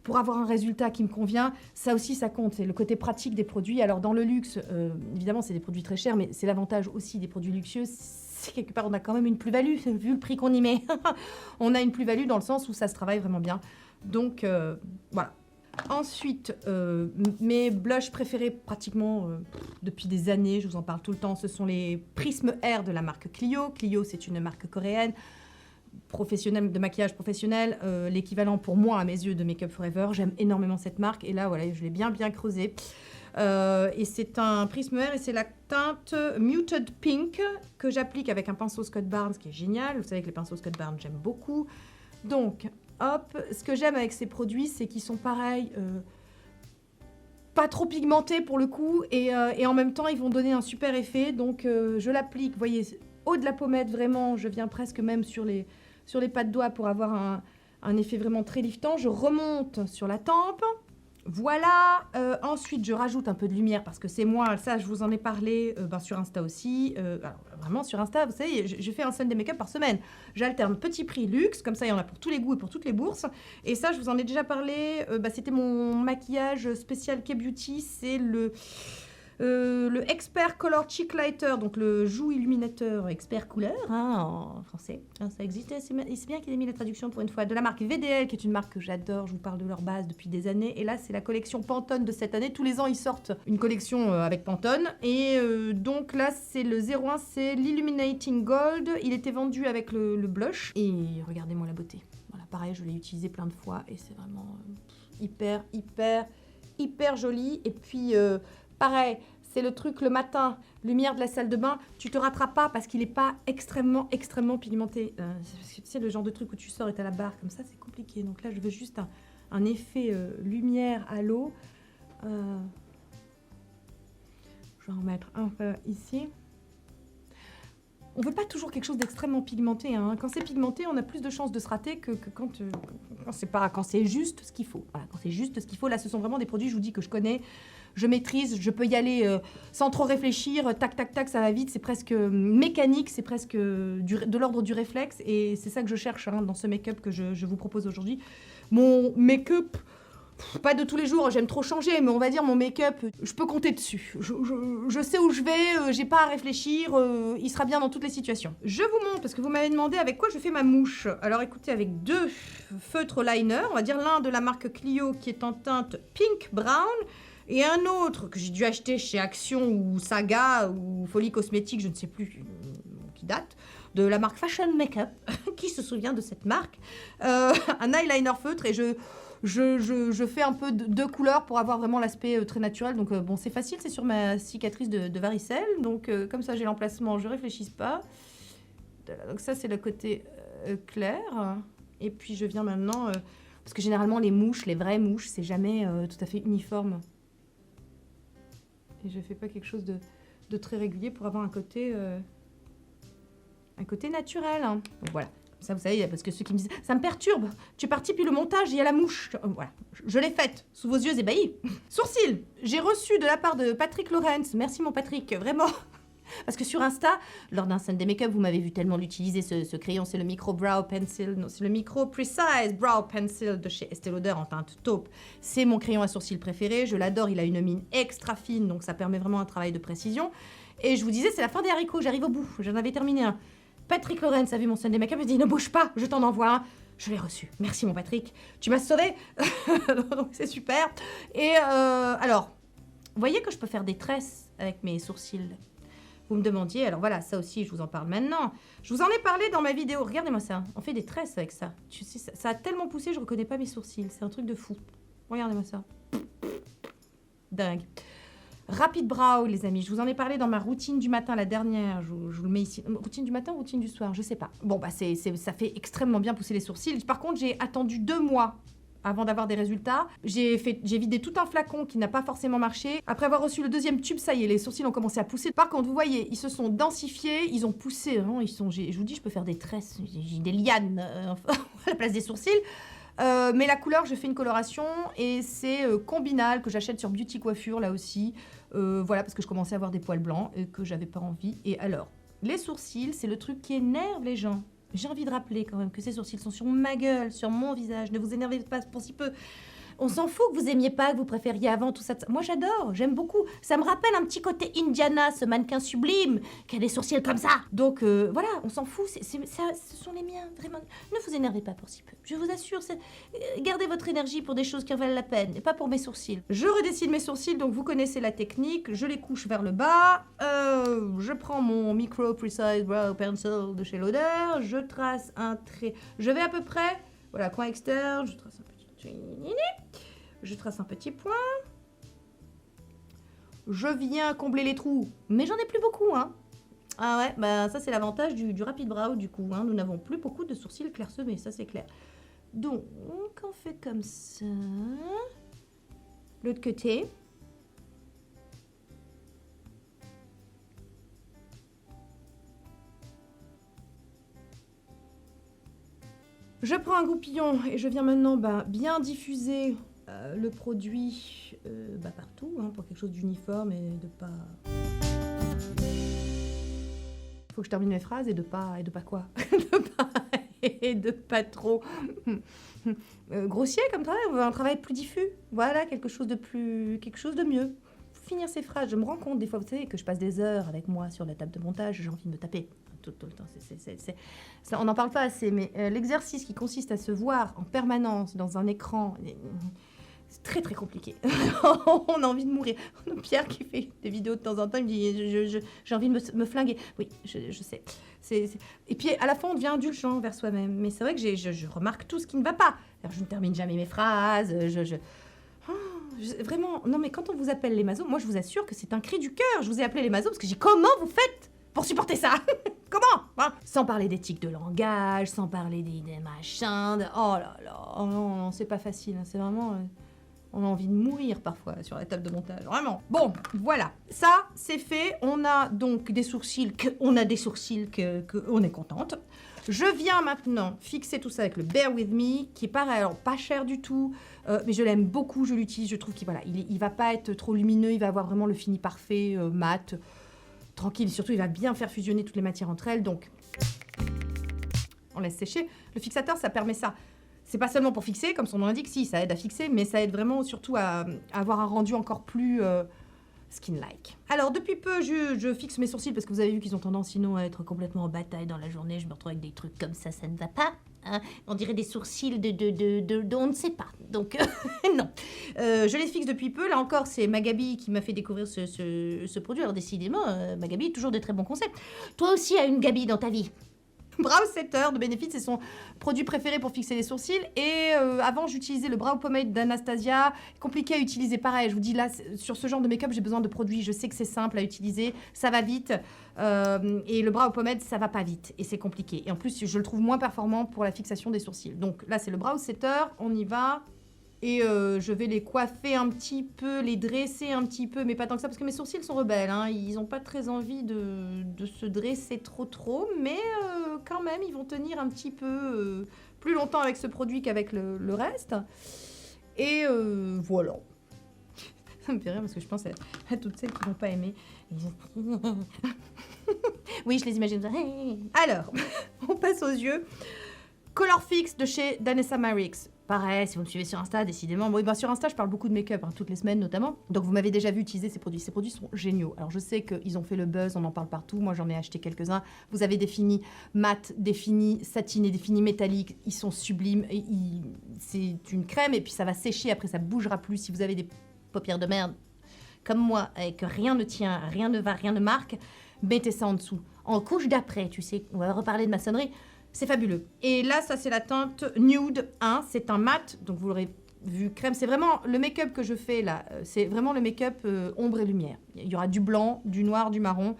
A: pour avoir un résultat qui me convient. Ça aussi, ça compte. C'est le côté pratique des produits. Alors, dans le luxe, évidemment, c'est des produits très chers, mais c'est l'avantage aussi des produits luxueux. C'est quelque part, on a quand même une plus-value, vu le prix qu'on y met. On a une plus-value dans le sens où ça se travaille vraiment bien. Donc, voilà. Ensuite, mes blushs préférés pratiquement depuis des années, je vous en parle tout le temps, ce sont les Prisme Air de la marque Clio. Clio, c'est une marque coréenne, professionnelle, de maquillage professionnel, l'équivalent pour moi à mes yeux de Make Up Forever. J'aime énormément cette marque et là, voilà, je l'ai bien creusé. Et c'est un Prisme Air et c'est la teinte Muted Pink que j'applique avec un pinceau Scott Barnes qui est génial. Vous savez que les pinceaux Scott Barnes, j'aime beaucoup. Donc, hop, ce que j'aime avec ces produits, c'est qu'ils sont pareils, pas trop pigmentés pour le coup, et en même temps, ils vont donner un super effet. Donc, je l'applique, vous voyez, haut de la pommette, vraiment, je viens presque même sur les pas de doigts pour avoir un effet vraiment très liftant. Je remonte sur la tempe. Voilà, ensuite je rajoute un peu de lumière parce que c'est moi, ça je vous en ai parlé sur Insta aussi. Alors, vraiment sur Insta, vous savez, je fais un Sunday Make-up par semaine. J'alterne petit prix luxe, comme ça il y en a pour tous les goûts et pour toutes les bourses. Et ça je vous en ai déjà parlé, c'était mon maquillage spécial K-Beauty, c'est le Le Expert Color Cheek Lighter, donc le joue illuminateur expert couleur, hein, en français. Hein, ça existe, c'est bien qu'ils aient mis la traduction pour une fois. De la marque VDL, qui est une marque que j'adore, je vous parle de leur base depuis des années. Et là, c'est la collection Pantone de cette année. Tous les ans, ils sortent une collection avec Pantone. Et donc là, c'est le 01, c'est l'Illuminating Gold. Il était vendu avec le blush. Et regardez-moi la beauté. Voilà, pareil, je l'ai utilisé plein de fois et c'est vraiment hyper joli. Et puis, pareil, c'est le truc le matin, lumière de la salle de bain, tu te rattrapes pas parce qu'il n'est pas extrêmement pigmenté. Parce que tu sais, le genre de truc où tu sors et t'as la barre comme ça, c'est compliqué. Donc là, je veux juste un effet lumière à l'eau. Je vais en mettre un peu ici. On veut pas toujours quelque chose d'extrêmement pigmenté. Hein. Quand c'est pigmenté, on a plus de chances de se rater que quand c'est juste ce qu'il faut. Voilà, quand c'est juste ce qu'il faut. Là, ce sont vraiment des produits, je vous dis, que je connais, je maîtrise, je peux y aller sans trop réfléchir. Tac, tac, tac, ça va vite. C'est presque mécanique, c'est presque de l'ordre du réflexe. Et c'est ça que je cherche hein, dans ce make-up que je vous propose aujourd'hui. Mon make-up... Pas de tous les jours, j'aime trop changer, mais on va dire mon make-up, je peux compter dessus. Je sais où je vais, j'ai pas à réfléchir, il sera bien dans toutes les situations. Je vous montre, parce que vous m'avez demandé avec quoi je fais ma mouche. Alors écoutez, avec deux feutres liner, on va dire l'un de la marque Clio qui est en teinte Pink Brown, et un autre que j'ai dû acheter chez Action ou Saga ou Folie Cosmétique, je ne sais plus, qui date, de la marque Fashion Makeup, qui se souvient de cette marque, un eyeliner feutre, et je fais un peu deux couleurs pour avoir vraiment l'aspect très naturel. Donc bon, c'est facile, c'est sur ma cicatrice de varicelle. Donc comme ça, j'ai l'emplacement, je réfléchis pas. Donc ça, c'est le côté clair. Et puis je viens maintenant... parce que généralement, les mouches, les vraies mouches, c'est jamais tout à fait uniforme. Et je fais pas quelque chose de très régulier pour avoir un côté naturel. Hein. Donc voilà. Ça, vous savez, parce que ceux qui me disent « Ça me perturbe, tu es parti, puis le montage, il y a la mouche. » Voilà, je l'ai faite, sous vos yeux ébahis. Sourcils, j'ai reçu de la part de Patrick Lawrence. Merci mon Patrick, vraiment. Parce que sur Insta, lors d'un Sunday Makeup, vous m'avez vu tellement l'utiliser, ce crayon. C'est le Micro Brow Pencil, non, c'est le Micro Precise Brow Pencil de chez Estée Lauder en teinte taupe. C'est mon crayon à sourcils préféré, je l'adore, il a une mine extra fine, donc ça permet vraiment un travail de précision. Et je vous disais, c'est la fin des haricots, j'arrive au bout, j'en avais terminé un. Patrick Lawrence a vu mon Sunday Makeup et dit « Ne bouge pas, je t'en envoie un. » Je l'ai reçu. Merci mon Patrick, tu m'as sauvé. Donc c'est super. Et alors, vous voyez que je peux faire des tresses avec mes sourcils. Vous me demandiez, alors voilà, ça aussi, je vous en parle maintenant. Je vous en ai parlé dans ma vidéo. Regardez-moi ça, on fait des tresses avec ça. Tu sais, ça a tellement poussé, je reconnais pas mes sourcils. C'est un truc de fou. Regardez-moi ça. Dingue. Rapid Brow, les amis. Je vous en ai parlé dans ma routine du matin, la dernière. Je vous le mets ici. Routine du matin ou routine du soir? Je sais pas. Bon, bah, ça fait extrêmement bien pousser les sourcils. Par contre, j'ai attendu 2 mois avant d'avoir des résultats. J'ai vidé tout un flacon qui n'a pas forcément marché. Après avoir reçu le 2e tube, ça y est, les sourcils ont commencé à pousser. Par contre, vous voyez, ils se sont densifiés, ils ont poussé. Vraiment, je vous dis, je peux faire des tresses. J'ai des lianes à la place des sourcils. Mais la couleur, je fais une coloration et c'est Combinal que j'achète sur Beauty Coiffure là aussi. Voilà, parce que je commençais à avoir des poils blancs et que j'avais pas envie. Et alors, les sourcils, c'est le truc qui énerve les gens. J'ai envie de rappeler quand même que ces sourcils sont sur ma gueule, sur mon visage. Ne vous énervez pas pour si peu. On s'en fout que vous aimiez pas, que vous préfériez avant, tout ça. Moi, j'adore, j'aime beaucoup. Ça me rappelle un petit côté Indiana, ce mannequin sublime, qui a des sourcils comme ça. Donc, voilà, on s'en fout. Ça, ce sont les miens, vraiment. Ne vous énervez pas pour si peu. Je vous assure, gardez votre énergie pour des choses qui en valent la peine, et pas pour mes sourcils. Je redessine mes sourcils, donc vous connaissez la technique. Je les couche vers le bas. Je prends mon Micro Precise Brow Pencil de chez Lauder. Je trace un trait. Je vais à peu près, voilà, coin externe. Je trace un petit. Je trace un petit point. Je viens combler les trous, mais j'en ai plus beaucoup, hein. Ah ouais, bah ça c'est l'avantage du Rapid Brow du coup, hein. Nous n'avons plus beaucoup de sourcils clairsemés, ça c'est clair. Donc on fait comme ça. L'autre côté. Je prends un goupillon et je viens maintenant bien diffuser le produit partout, hein, pour quelque chose d'uniforme et de pas... Faut que je termine mes phrases et de pas quoi et de pas trop grossier comme travail, un travail plus diffus. Voilà, quelque chose de mieux. finir ses phrases. Je me rends compte des fois, vous savez, que je passe des heures avec moi sur la table de montage, j'ai envie de me taper tout le temps. Ça, on n'en parle pas assez, mais l'exercice qui consiste à se voir en permanence dans un écran, c'est très très compliqué. On a envie de mourir. Pierre qui fait des vidéos de temps en temps, il me dit j'ai envie de me flinguer. Oui, je sais. Et puis à la fin, on devient indulgent envers soi-même. Mais c'est vrai que je remarque tout ce qui ne va pas. Alors, je ne termine jamais mes phrases. Vraiment, non mais quand on vous appelle les masos, moi je vous assure que c'est un cri du cœur. Je vous ai appelé les masos parce que j'ai dit comment vous faites pour supporter ça? Comment hein? Sans parler d'éthique de langage, sans parler des machins. Oh là là, oh non, c'est pas facile. Hein, c'est vraiment... on a envie de mourir parfois sur la table de montage, vraiment. Bon, voilà, ça c'est fait. On a donc des sourcils, on est contente. Je viens maintenant fixer tout ça avec le Bear With Me, qui est pareil, alors pas cher du tout, mais je l'aime beaucoup, je l'utilise, je trouve qu'il voilà, il va pas être trop lumineux, il va avoir vraiment le fini parfait, mat, tranquille, surtout il va bien faire fusionner toutes les matières entre elles, donc on laisse sécher. Le fixateur, ça permet ça. C'est pas seulement pour fixer, comme son nom l'indique, si, ça aide à fixer, mais ça aide vraiment surtout à avoir un rendu encore plus skin-like. Alors, depuis peu, je fixe mes sourcils parce que vous avez vu qu'ils ont tendance sinon à être complètement en bataille dans la journée. Je me retrouve avec des trucs comme ça ne va pas. Hein. On dirait des sourcils de on ne sait pas. Donc, non. Je les fixe depuis peu. Là encore, c'est Magabi qui m'a fait découvrir ce produit. Alors, décidément, Magabi, toujours de très bons conseils. Toi aussi, as une Gabi dans ta vie. Brow Setter de Benefit, c'est son produit préféré pour fixer les sourcils. Et avant, j'utilisais le Brow Pomade d'Anastasia. Compliqué à utiliser, pareil. Je vous dis là, sur ce genre de make-up, j'ai besoin de produits. Je sais que c'est simple à utiliser, ça va vite. Et le Brow Pomade, ça va pas vite. Et c'est compliqué. Et en plus, je le trouve moins performant pour la fixation des sourcils. Donc là, c'est le Brow Setter. On y va. Et je vais les coiffer un petit peu, les dresser un petit peu, mais pas tant que ça, parce que mes sourcils sont rebelles. Hein. Ils n'ont pas très envie de se dresser trop, mais quand même, ils vont tenir un petit peu plus longtemps avec ce produit qu'avec le reste. Et voilà. Ça me fait rire parce que je pense à toutes celles qui n'ont pas aimé. Oui, je les imagine. Alors, on passe aux yeux. Color Fix de chez Danessa Myricks. Pareil, si vous me suivez sur Insta, décidément. Bon, ben sur Insta, je parle beaucoup de make-up, hein, toutes les semaines notamment. Donc, vous m'avez déjà vu utiliser ces produits. Ces produits sont géniaux. Alors, je sais qu'ils ont fait le buzz, on en parle partout. Moi, j'en ai acheté quelques-uns. Vous avez des finis mat, des finis satinés, des finis métalliques. Ils sont sublimes. C'est une crème et puis ça va sécher. Après, ça bougera plus. Si vous avez des paupières de merde comme moi et que rien ne tient, rien ne va, rien ne marque, mettez ça en dessous. En couche d'après, tu sais, on va reparler de maçonnerie. C'est fabuleux. Et là, ça, c'est la teinte Nude 1. C'est un mat, donc vous l'aurez vu, crème. C'est vraiment le make-up que je fais là. C'est vraiment le make-up ombre et lumière. Il y aura du blanc, du noir, du marron.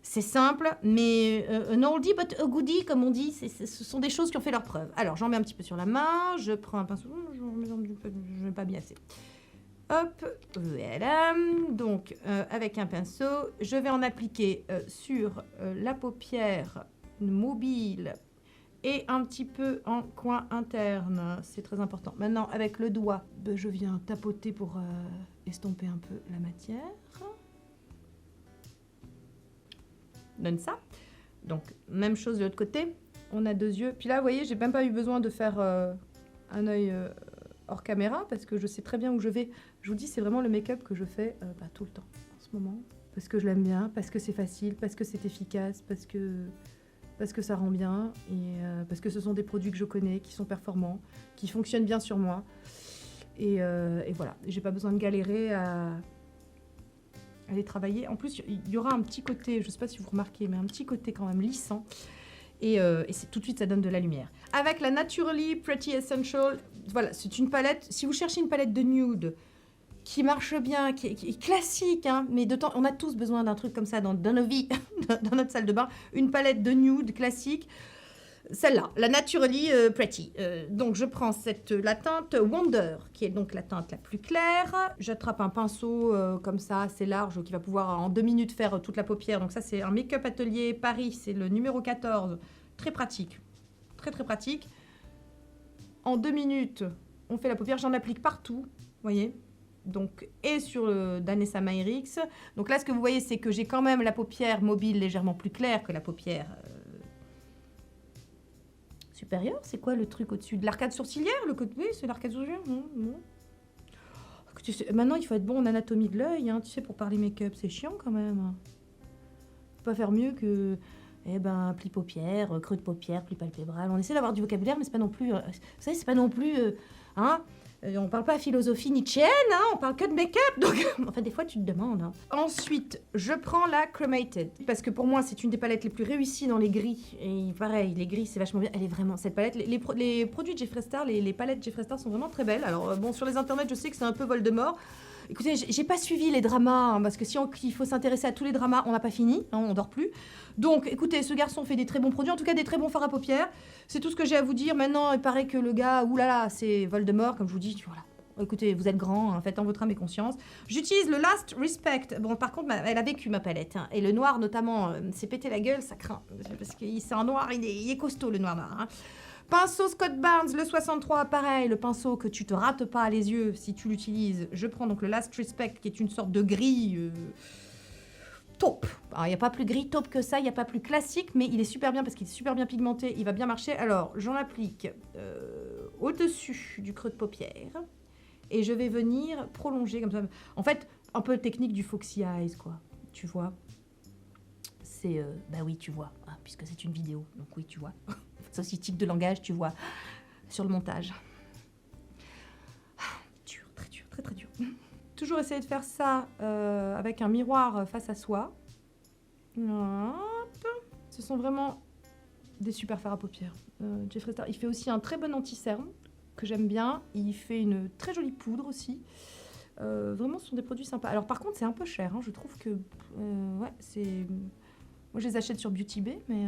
A: C'est simple, mais an oldie but a goodie, comme on dit. Ce sont des choses qui ont fait leur preuve. Alors, j'en mets un petit peu sur la main. Je prends un pinceau. Je ne mets pas bien assez. Hop, voilà. Donc, avec un pinceau, je vais en appliquer sur la paupière mobile et un petit peu en coin interne. C'est très important. Maintenant, avec le doigt, je viens tapoter pour estomper un peu la matière. Donne ça. Donc, même chose de l'autre côté. On a deux yeux. Puis là, vous voyez, j'ai même pas eu besoin de faire un œil hors caméra parce que je sais très bien où je vais. Je vous dis, c'est vraiment le make-up que je fais tout le temps en ce moment. Parce que je l'aime bien, parce que c'est facile, parce que c'est efficace, parce que ça rend bien et parce que ce sont des produits que je connais, qui sont performants, qui fonctionnent bien sur moi. Et voilà, j'ai pas besoin de galérer à les travailler. En plus, il y aura un petit côté, je sais pas si vous remarquez, mais un petit côté quand même lissant. Et tout de suite, ça donne de la lumière. Avec la Naturally Pretty Essential, voilà, c'est une palette. Si vous cherchez une palette de nude qui marche bien, qui est classique, hein, mais de temps, on a tous besoin d'un truc comme ça dans nos vies, dans notre salle de bain. Une palette de nude classique. Celle-là, la Naturally Pretty. Donc, je prends la teinte Wonder, qui est donc la teinte la plus claire. J'attrape un pinceau comme ça, assez large, qui va pouvoir en 2 minutes faire toute la paupière. Donc, ça, c'est un Make-up Atelier Paris. C'est le numéro 14. Très pratique. Très, très pratique. En 2 minutes, on fait la paupière. J'en applique partout, vous voyez. Donc, et sur le Danessa Myricks. Donc là, ce que vous voyez, c'est que j'ai quand même la paupière mobile légèrement plus claire que la paupière supérieure. C'est quoi le truc au-dessus de l'arcade sourcilière? Oui, c'est l'arcade sourcilière. Non. Maintenant, il faut être bon en anatomie de l'œil, hein, tu sais, pour parler make-up. C'est chiant, quand même. Faut pas faire mieux que... pli paupières, creux de paupières, pli palpébral. On essaie d'avoir du vocabulaire, mais c'est pas non plus... vous savez, c'est pas non plus... on parle pas philosophie nietzschéenne, hein, on parle que de make-up, donc... Enfin, des fois, tu te demandes. Hein. Ensuite, je prends la Chromated, parce que pour moi, c'est une des palettes les plus réussies dans les gris. Et pareil, les gris, c'est vachement bien. Elle est vraiment... Cette palette... Les produits de Jeffree Star, les palettes Jeffree Star sont vraiment très belles. Alors, bon, sur les internets, je sais que c'est un peu Voldemort. Écoutez, j'ai pas suivi les dramas, hein, parce que il faut s'intéresser à tous les dramas, on n'a pas fini, hein, on dort plus. Donc, écoutez, ce garçon fait des très bons produits, en tout cas des très bons fards à paupières. C'est tout ce que j'ai à vous dire. Maintenant, il paraît que le gars, oulala, c'est Voldemort, comme je vous dis, voilà. Écoutez, vous êtes grand, hein, faites en votre âme et conscience. J'utilise le Last Respect. Bon, par contre, elle a vécu ma palette. Hein, et le noir, notamment, s'est pété la gueule, ça craint. Parce que c'est un noir, il est costaud, le noir. Hein. Pinceau Scott Barnes, le 63, pareil, le pinceau que tu te rates pas les yeux si tu l'utilises. Je prends donc le Last Respect, qui est une sorte de gris taupe. Alors, il n'y a pas plus gris taupe que ça, il n'y a pas plus classique, mais il est super bien parce qu'il est super bien pigmenté, il va bien marcher. Alors, j'en applique au-dessus du creux de paupière et je vais venir prolonger comme ça. En fait, un peu technique du Foxy Eyes, quoi. Tu vois. C'est... oui, tu vois, hein, puisque c'est une vidéo, donc oui, tu vois. C'est aussi type de langage, tu vois, sur le montage. Dur, très dur, très très dur. Toujours essayer de faire ça avec un miroir face à soi. Hop. Ce sont vraiment des super fards à paupières. Jeffree Star, il fait aussi un très bon anti-cerne, que j'aime bien. Il fait une très jolie poudre aussi. Vraiment, ce sont des produits sympas. Alors par contre, c'est un peu cher, hein. Je trouve que... ouais, c'est... Moi, je les achète sur Beauty Bay, mais...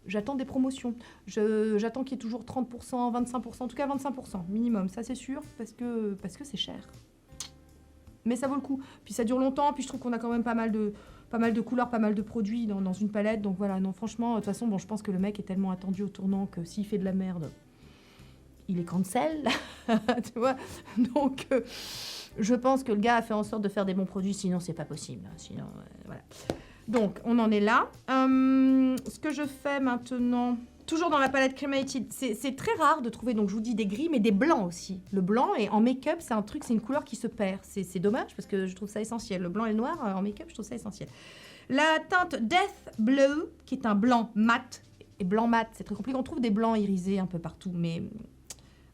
A: J'attends des promotions. J'attends qu'il y ait toujours 30%, 25%, en tout cas 25% minimum, ça c'est sûr, parce que c'est cher. Mais ça vaut le coup. Puis ça dure longtemps, puis je trouve qu'on a quand même pas mal de couleurs, pas mal de produits dans une palette. Donc voilà, non franchement, de toute façon, bon, je pense que le mec est tellement attendu au tournant que s'il fait de la merde, il est cancel. Tu vois. Donc je pense que le gars a fait en sorte de faire des bons produits, sinon c'est pas possible. Sinon, voilà. Donc, on en est là. Ce que je fais maintenant, toujours dans la palette Cremated, c'est très rare de trouver, donc je vous dis des gris, mais des blancs aussi. Le blanc, et en make-up, c'est un truc, c'est une couleur qui se perd. C'est dommage, parce que je trouve ça essentiel. Le blanc et le noir, en make-up, je trouve ça essentiel. La teinte Death Blue, qui est un blanc mat, et blanc mat, c'est très compliqué. On trouve des blancs irisés un peu partout, mais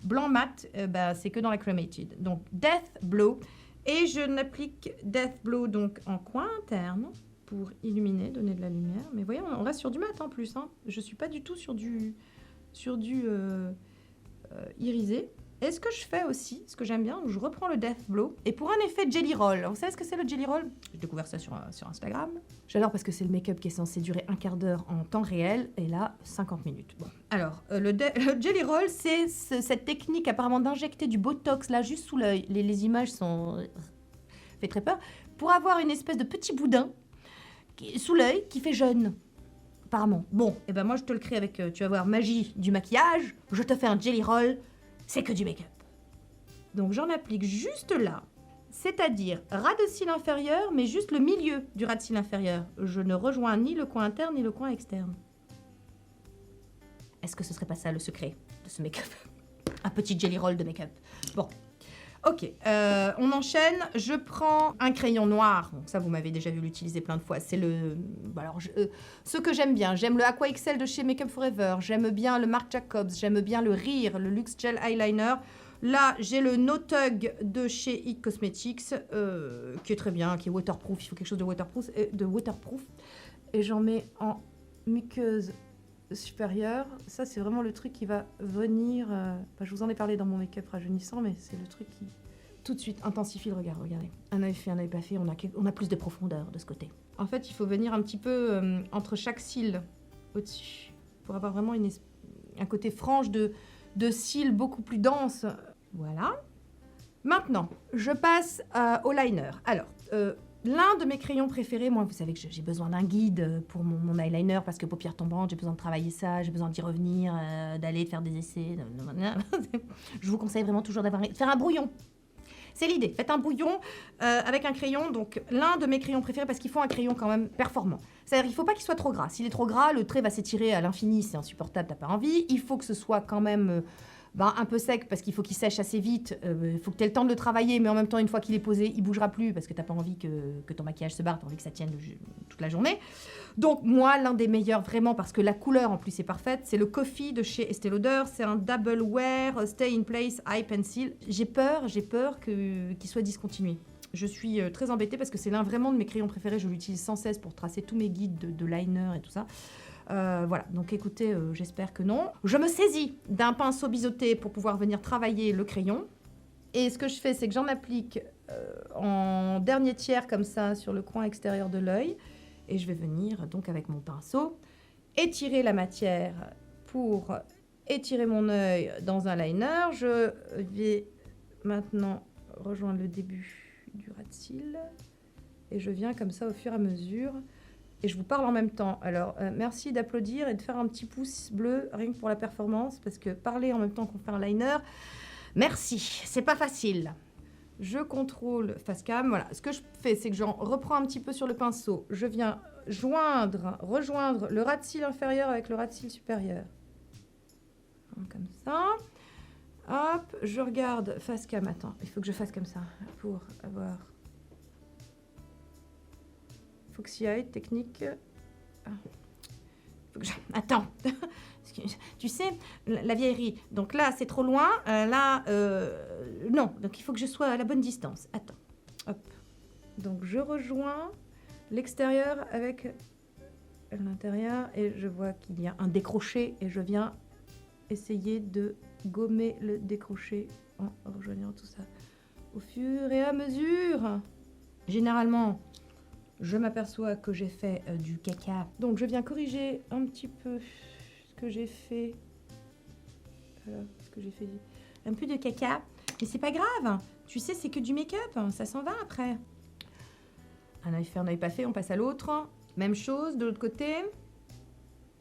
A: blanc mat, c'est que dans la Cremated. Donc, Death Blue, et je n'applique Death Blue donc en coin interne, pour illuminer, donner de la lumière. Mais voyez, on reste sur du mat en plus. Hein. Je suis pas du tout sur du irisé. Et ce que je fais aussi, ce que j'aime bien, je reprends le Death Blow. Et pour un effet Jelly Roll, vous savez ce que c'est le Jelly Roll? J'ai découvert ça sur Instagram. J'adore parce que c'est le make-up qui est censé durer un quart d'heure en temps réel. Et là, 50 minutes. Bon. Alors, le Jelly Roll, c'est cette technique apparemment d'injecter du Botox là, juste sous l'œil. Les images sont... fait très peur. Pour avoir une espèce de petit boudin sous l'œil qui fait jeune, apparemment. Bon, et moi je te le crée avec, tu vas voir, magie du maquillage, je te fais un jelly roll, c'est que du make-up. Donc j'en applique juste là, c'est-à-dire ras de cils inférieur, mais juste le milieu du ras de cils inférieur. Je ne rejoins ni le coin interne ni le coin externe. Est-ce que ce serait pas ça le secret de ce make-up? Un petit jelly roll de make-up. Bon. Ok, on enchaîne. Je prends un crayon noir. Donc ça, vous m'avez déjà vu l'utiliser plein de fois. C'est le... alors, ce que j'aime bien. J'aime le Aqua XL de chez Makeup Forever. J'aime bien le Marc Jacobs. J'aime bien le Rire, le Luxe Gel Eyeliner. Là, j'ai le No Tug de chez IT Cosmetics, qui est très bien, qui est waterproof. Il faut quelque chose de waterproof. Et j'en mets en muqueuse supérieure. Ça, c'est vraiment le truc qui va venir... je vous en ai parlé dans mon make-up rajeunissant, mais c'est le truc qui, tout de suite, intensifie le regard. Regardez. Un œil fait, un œil pas fait, on a plus de profondeur de ce côté. En fait, il faut venir un petit peu entre chaque cil au-dessus, pour avoir vraiment un côté frange de cils beaucoup plus dense. Voilà. Maintenant, je passe au liner. Alors... l'un de mes crayons préférés, moi, vous savez que j'ai besoin d'un guide pour mon eyeliner parce que paupières tombantes, j'ai besoin de travailler ça, j'ai besoin d'y revenir, d'aller faire des essais. Je vous conseille vraiment toujours de faire un brouillon. C'est l'idée. Faites un brouillon avec un crayon. Donc, l'un de mes crayons préférés parce qu'il faut un crayon quand même performant. C'est-à-dire, il ne faut pas qu'il soit trop gras. S'il est trop gras, le trait va s'étirer à l'infini, c'est insupportable, t'as pas envie. Il faut que ce soit quand même un peu sec parce qu'il faut qu'il sèche assez vite. Il faut que tu aies le temps de le travailler, mais en même temps, une fois qu'il est posé, il bougera plus parce que tu n'as pas envie que ton maquillage se barre, tu as envie que ça tienne toute la journée. Donc moi, l'un des meilleurs vraiment, parce que la couleur en plus est parfaite, c'est le Coffee de chez Estée Lauder. C'est un Double Wear Stay in Place Eye Pencil. J'ai peur qu'il soit discontinué. Je suis très embêtée parce que c'est l'un vraiment de mes crayons préférés. Je l'utilise sans cesse pour tracer tous mes guides de liner et tout ça. Voilà, donc écoutez, j'espère que non. Je me saisis d'un pinceau biseauté pour pouvoir venir travailler le crayon. Et ce que je fais, c'est que j'en applique en dernier tiers comme ça sur le coin extérieur de l'œil. Et je vais venir donc avec mon pinceau étirer la matière pour étirer mon œil dans un liner. Je vais maintenant rejoindre le début du ras de cils. Et je viens comme ça au fur et à mesure. Et je vous parle en même temps. Alors, merci d'applaudir et de faire un petit pouce bleu, rien que pour la performance, parce que parler en même temps qu'on fait un liner, merci, c'est pas facile. Je contrôle face cam. Voilà, ce que je fais, c'est que j'en reprends un petit peu sur le pinceau. Je viens rejoindre le ras de cils inférieur avec le ras de cils supérieur. Comme ça. Hop, je regarde face cam. Attends, il faut que je fasse comme ça pour avoir... Faut que s'y aille, technique. Faut que Attends. Tu sais, la vieillerie. Donc là, c'est trop loin. Non. Donc il faut que je sois à la bonne distance. Attends. Hop. Donc je rejoins l'extérieur avec l'intérieur et je vois qu'il y a un décroché et je viens essayer de gommer le décroché en rejoignant tout ça au fur et à mesure. Généralement, je m'aperçois que j'ai fait du caca. Donc, je viens corriger un petit peu ce que j'ai fait. Un peu de caca. Mais c'est pas grave. Tu sais, c'est que du make-up. Ça s'en va après. Un œil fait, un œil pas fait. On passe à l'autre. Même chose de l'autre côté.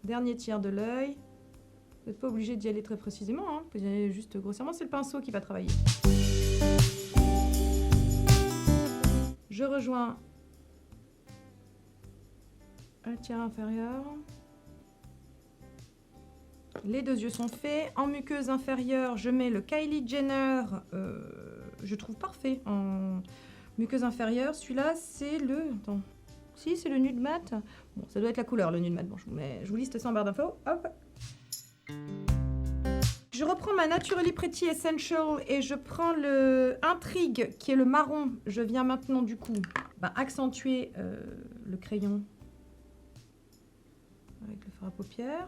A: Dernier tiers de l'œil. Vous n'êtes pas obligé d'y aller très précisément. Hein. Vous pouvez y aller juste grossièrement. C'est le pinceau qui va travailler. Je rejoins un tiers inférieur. Les deux yeux sont faits. En muqueuse inférieure, je mets le Kylie Jenner. Je trouve parfait en muqueuse inférieure. Celui-là, c'est le... Attends. Si, c'est le nude mat. Bon, ça doit être la couleur, le nude mat. Bon, je vous liste ça en barre d'infos. Hop. Je reprends ma Naturally Pretty Essential et je prends le Intrigue, qui est le marron. Je viens maintenant, du coup, accentuer le crayon avec le fard à paupières.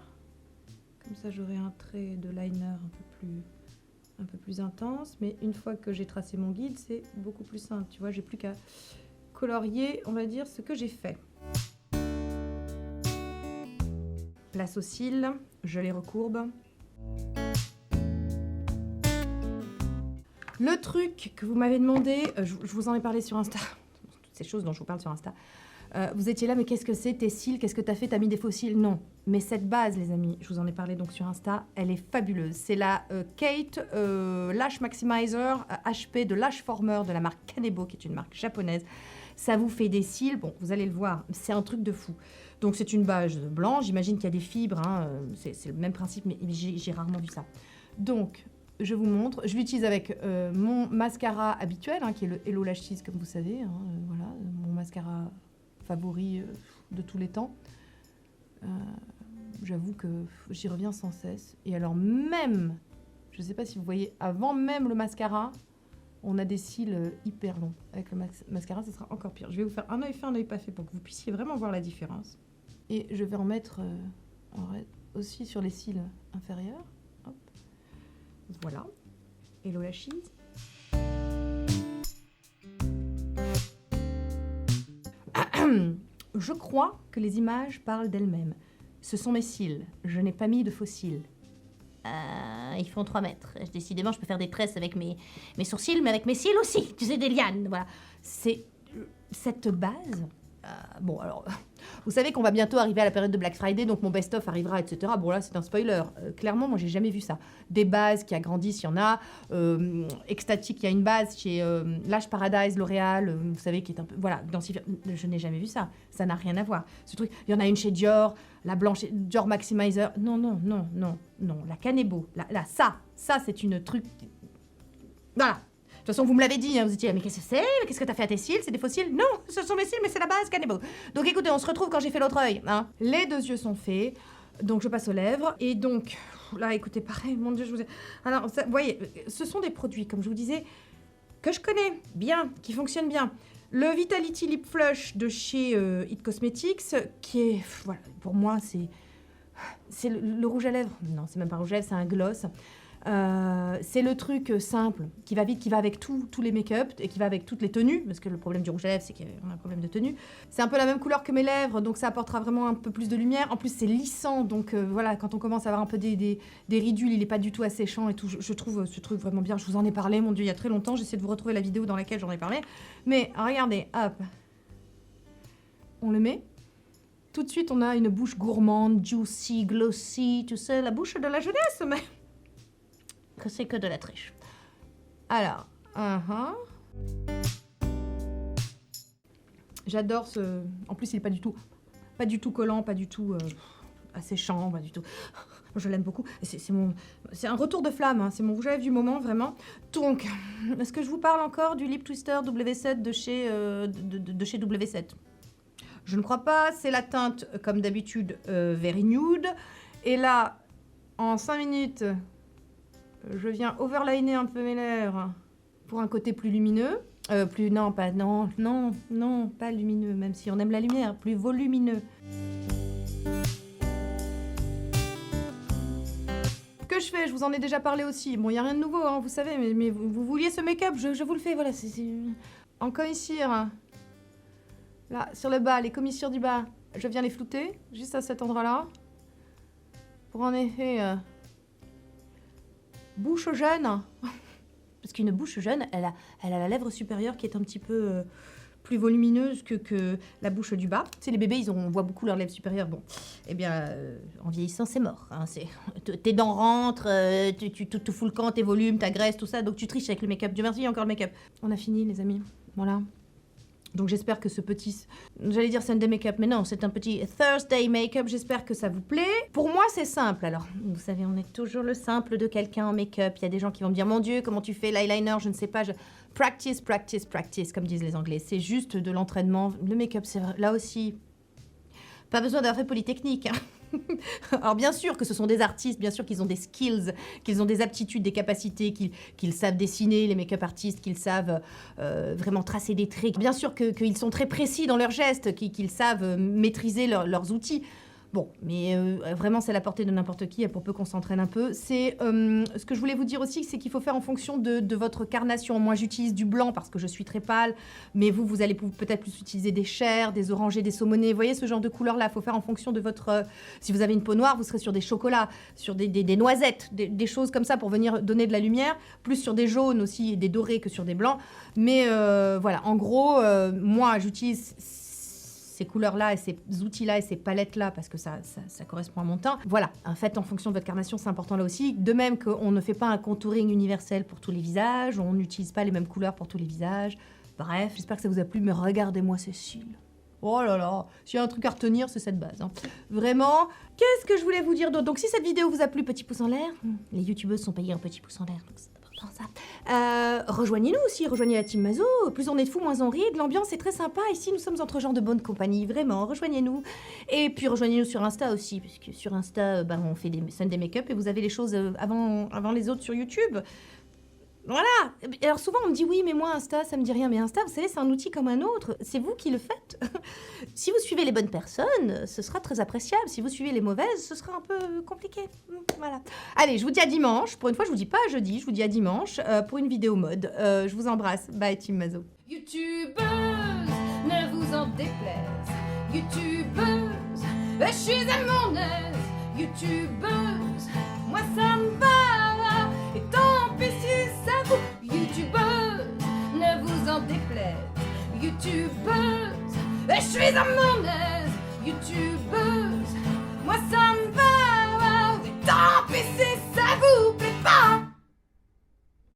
A: Comme ça, j'aurai un trait de liner un peu plus intense. Mais une fois que j'ai tracé mon guide, c'est beaucoup plus simple. Tu vois, j'ai plus qu'à colorier, on va dire, ce que j'ai fait. Place aux cils, je les recourbe. Le truc que vous m'avez demandé, je vous en ai parlé sur Insta, toutes ces choses dont je vous parle sur Insta. Vous étiez là, mais qu'est-ce que c'est tes cils? Qu'est-ce que t'as fait? T'as mis des faux cils? Non. Mais cette base, les amis, je vous en ai parlé donc sur Insta, elle est fabuleuse. C'est la Kate Lash Maximizer HP de Lash Former de la marque Kanebo, qui est une marque japonaise. Ça vous fait des cils, bon, vous allez le voir, c'est un truc de fou. Donc c'est une base blanche, j'imagine qu'il y a des fibres, hein, c'est le même principe, mais j'ai rarement vu ça. Donc, je vous montre, je l'utilise avec mon mascara habituel, hein, qui est le Hello Lash Cheese, comme vous savez, hein, voilà, mon mascara favori de tous les temps. J'avoue que j'y reviens sans cesse. Et alors même, je ne sais pas si vous voyez, avant même le mascara, on a des cils hyper longs. Avec le mascara, ce sera encore pire. Je vais vous faire un œil fait, un œil pas fait pour que vous puissiez vraiment voir la différence. Et je vais en mettre aussi sur les cils inférieurs. Hop. Voilà. Hello la cheese. Je crois que les images parlent d'elles-mêmes. Ce sont mes cils. Je n'ai pas mis de faux cils. Ils font 3 mètres. Décidément, je peux faire des tresses avec mes sourcils, mais avec mes cils aussi. Tu sais, des lianes. Voilà. C'est cette base. Bon, alors, Vous savez qu'on va bientôt arriver à la période de Black Friday, donc mon best-of arrivera, etc. Bon là, c'est un spoiler. Clairement, moi, j'ai jamais vu ça. Des bases qui agrandissent, il y en a. Ecstatic, il y a une base chez Lash Paradise, L'Oréal, vous savez, qui est un peu... Voilà, je n'ai jamais vu ça. Ça n'a rien à voir. Ce truc, il y en a une chez Dior, la blanche, Dior Maximizer. Non, non, non, non, non. La Kanebo, ça, c'est une truc... Voilà. De toute façon, vous me l'avez dit, hein, vous étiez, mais qu'est-ce que c'est? Qu'est-ce que t'as fait à tes cils? C'est des faux cils? Non, ce sont mes cils, mais c'est la base Kanebo. Donc écoutez, on se retrouve quand j'ai fait l'autre œil. Hein. Les 2 yeux sont faits, donc je passe aux lèvres. Et donc, là, écoutez, pareil, mon Dieu, je vous ai... Alors, vous voyez, ce sont des produits, comme je vous disais, que je connais bien, qui fonctionnent bien. Le Vitality Lip Flush de chez It Cosmetics, qui est, voilà, pour moi, c'est le rouge à lèvres. Non, c'est même pas rouge à lèvres, c'est un gloss. C'est le truc simple, qui va vite, qui va avec tous les make-up et qui va avec toutes les tenues, parce que le problème du rouge à lèvres, c'est qu'on a un problème de tenue. C'est un peu la même couleur que mes lèvres, donc ça apportera vraiment un peu plus de lumière. En plus, c'est lissant, donc voilà, quand on commence à avoir un peu des ridules, il n'est pas du tout asséchant et tout. Je trouve ce truc vraiment bien. Je vous en ai parlé, mon Dieu, il y a très longtemps. J'essaie de vous retrouver la vidéo dans laquelle j'en ai parlé. Mais regardez, hop, on le met. Tout de suite, on a une bouche gourmande, juicy, glossy, tu sais, la bouche de la jeunesse, mais... que c'est que de la triche. Alors, j'adore ce... En plus, il est pas du tout collant, pas du tout asséchant, pas du tout... Je l'aime beaucoup. C'est un retour de flamme, hein. C'est mon rouge à lèvres du moment, vraiment. Donc, est-ce que je vous parle encore du Lip Twister W7 de chez W7? Je ne crois pas. C'est la teinte, comme d'habitude, Very Nude. Et là, en 5 minutes... je viens overliner un peu mes lèvres pour un côté plus lumineux. Non, pas lumineux, même si on aime la lumière, plus volumineux. Que je fais? Je vous en ai déjà parlé aussi. Bon, il n'y a rien de nouveau, hein, vous savez, mais vous vouliez ce make-up, je vous le fais, voilà. En commissure, hein. Là, sur le bas, les commissures du bas, je viens les flouter, juste à cet endroit-là. Pour en effet... bouche jeune, parce qu'une bouche jeune, elle a la lèvre supérieure qui est un petit peu plus volumineuse que la bouche du bas. Tu sais, les bébés, on voit beaucoup leur lèvre supérieure. Bon, eh bien, en vieillissant, c'est mort. Hein, tes dents rentrent, tu te fous le camp, tes volumes, ta graisse, tout ça, donc tu triches avec le make-up. Dieu merci, il y a encore le make-up. On a fini, les amis. Voilà. Donc j'espère que ce petit, j'allais dire Sunday make-up, mais non, c'est un petit Thursday make-up, j'espère que ça vous plaît. Pour moi, c'est simple. Alors, vous savez, on est toujours le simple de quelqu'un en make-up. Il y a des gens qui vont me dire, mon Dieu, comment tu fais l'eyeliner, je ne sais pas. Practice, practice, practice, comme disent les Anglais. C'est juste de l'entraînement. Le make-up, c'est là aussi, pas besoin d'avoir fait Polytechnique, hein. Alors bien sûr que ce sont des artistes, bien sûr qu'ils ont des skills, qu'ils ont des aptitudes, des capacités, qu'ils savent dessiner, les make-up artistes, qu'ils savent vraiment tracer des traits. Bien sûr qu'ils sont très précis dans leurs gestes, qu'ils savent maîtriser leurs outils. Bon, mais vraiment, c'est à la portée de n'importe qui, pour peu qu'on s'entraîne un peu. C'est ce que je voulais vous dire aussi, c'est qu'il faut faire en fonction de votre carnation. Moi, j'utilise du blanc parce que je suis très pâle, mais vous allez peut-être plus utiliser des chairs, des orangés, des saumonés. Vous voyez, ce genre de couleur-là, il faut faire en fonction de votre... si vous avez une peau noire, vous serez sur des chocolats, sur des noisettes, des choses comme ça pour venir donner de la lumière, plus sur des jaunes aussi, et des dorés que sur des blancs. Mais voilà, en gros, moi, j'utilise... ces couleurs-là et ces outils-là et ces palettes-là parce que ça correspond à mon teint. Voilà, faites en fonction de votre carnation, c'est important là aussi. De même qu'on ne fait pas un contouring universel pour tous les visages, on n'utilise pas les mêmes couleurs pour tous les visages. Bref, j'espère que ça vous a plu, mais regardez-moi ces cils. Oh là là, s'il y a un truc à retenir, c'est cette base. Hein. Vraiment, qu'est-ce que je voulais vous dire d'autre? Donc si cette vidéo vous a plu, petit pouce en l'air. Les youtubeuses sont payées un petit pouce en l'air, donc c'est important ça. Rejoignez-nous aussi, rejoignez la team Mazo. Plus on est de fous, moins on rit. L'ambiance est très sympa. Ici, nous sommes entre gens de bonne compagnie. Vraiment, rejoignez-nous. Et puis rejoignez-nous sur Insta aussi, parce que sur Insta, on fait des Sunday make-up et vous avez les choses avant les autres sur YouTube. Voilà. Alors souvent on me dit oui mais moi Insta ça me dit rien, mais Insta vous savez c'est un outil comme un autre, c'est vous qui le faites. Si vous suivez les bonnes personnes ce sera très appréciable, si vous suivez les mauvaises ce sera un peu compliqué. Voilà. Allez, je vous dis à dimanche, pour une fois je vous dis pas à jeudi, je vous dis à dimanche pour une vidéo mode. Je vous embrasse, bye Team Mazo.
D: YouTubeuse, ne vous en déplaise. YouTubeuse, je suis à mon aise. YouTubeuse, moi ça me va. Et tant pis si ça vous. YouTubeuse, ne vous en déplaise. YouTubeuse, je suis à mon aise. youtubeuse, moi ça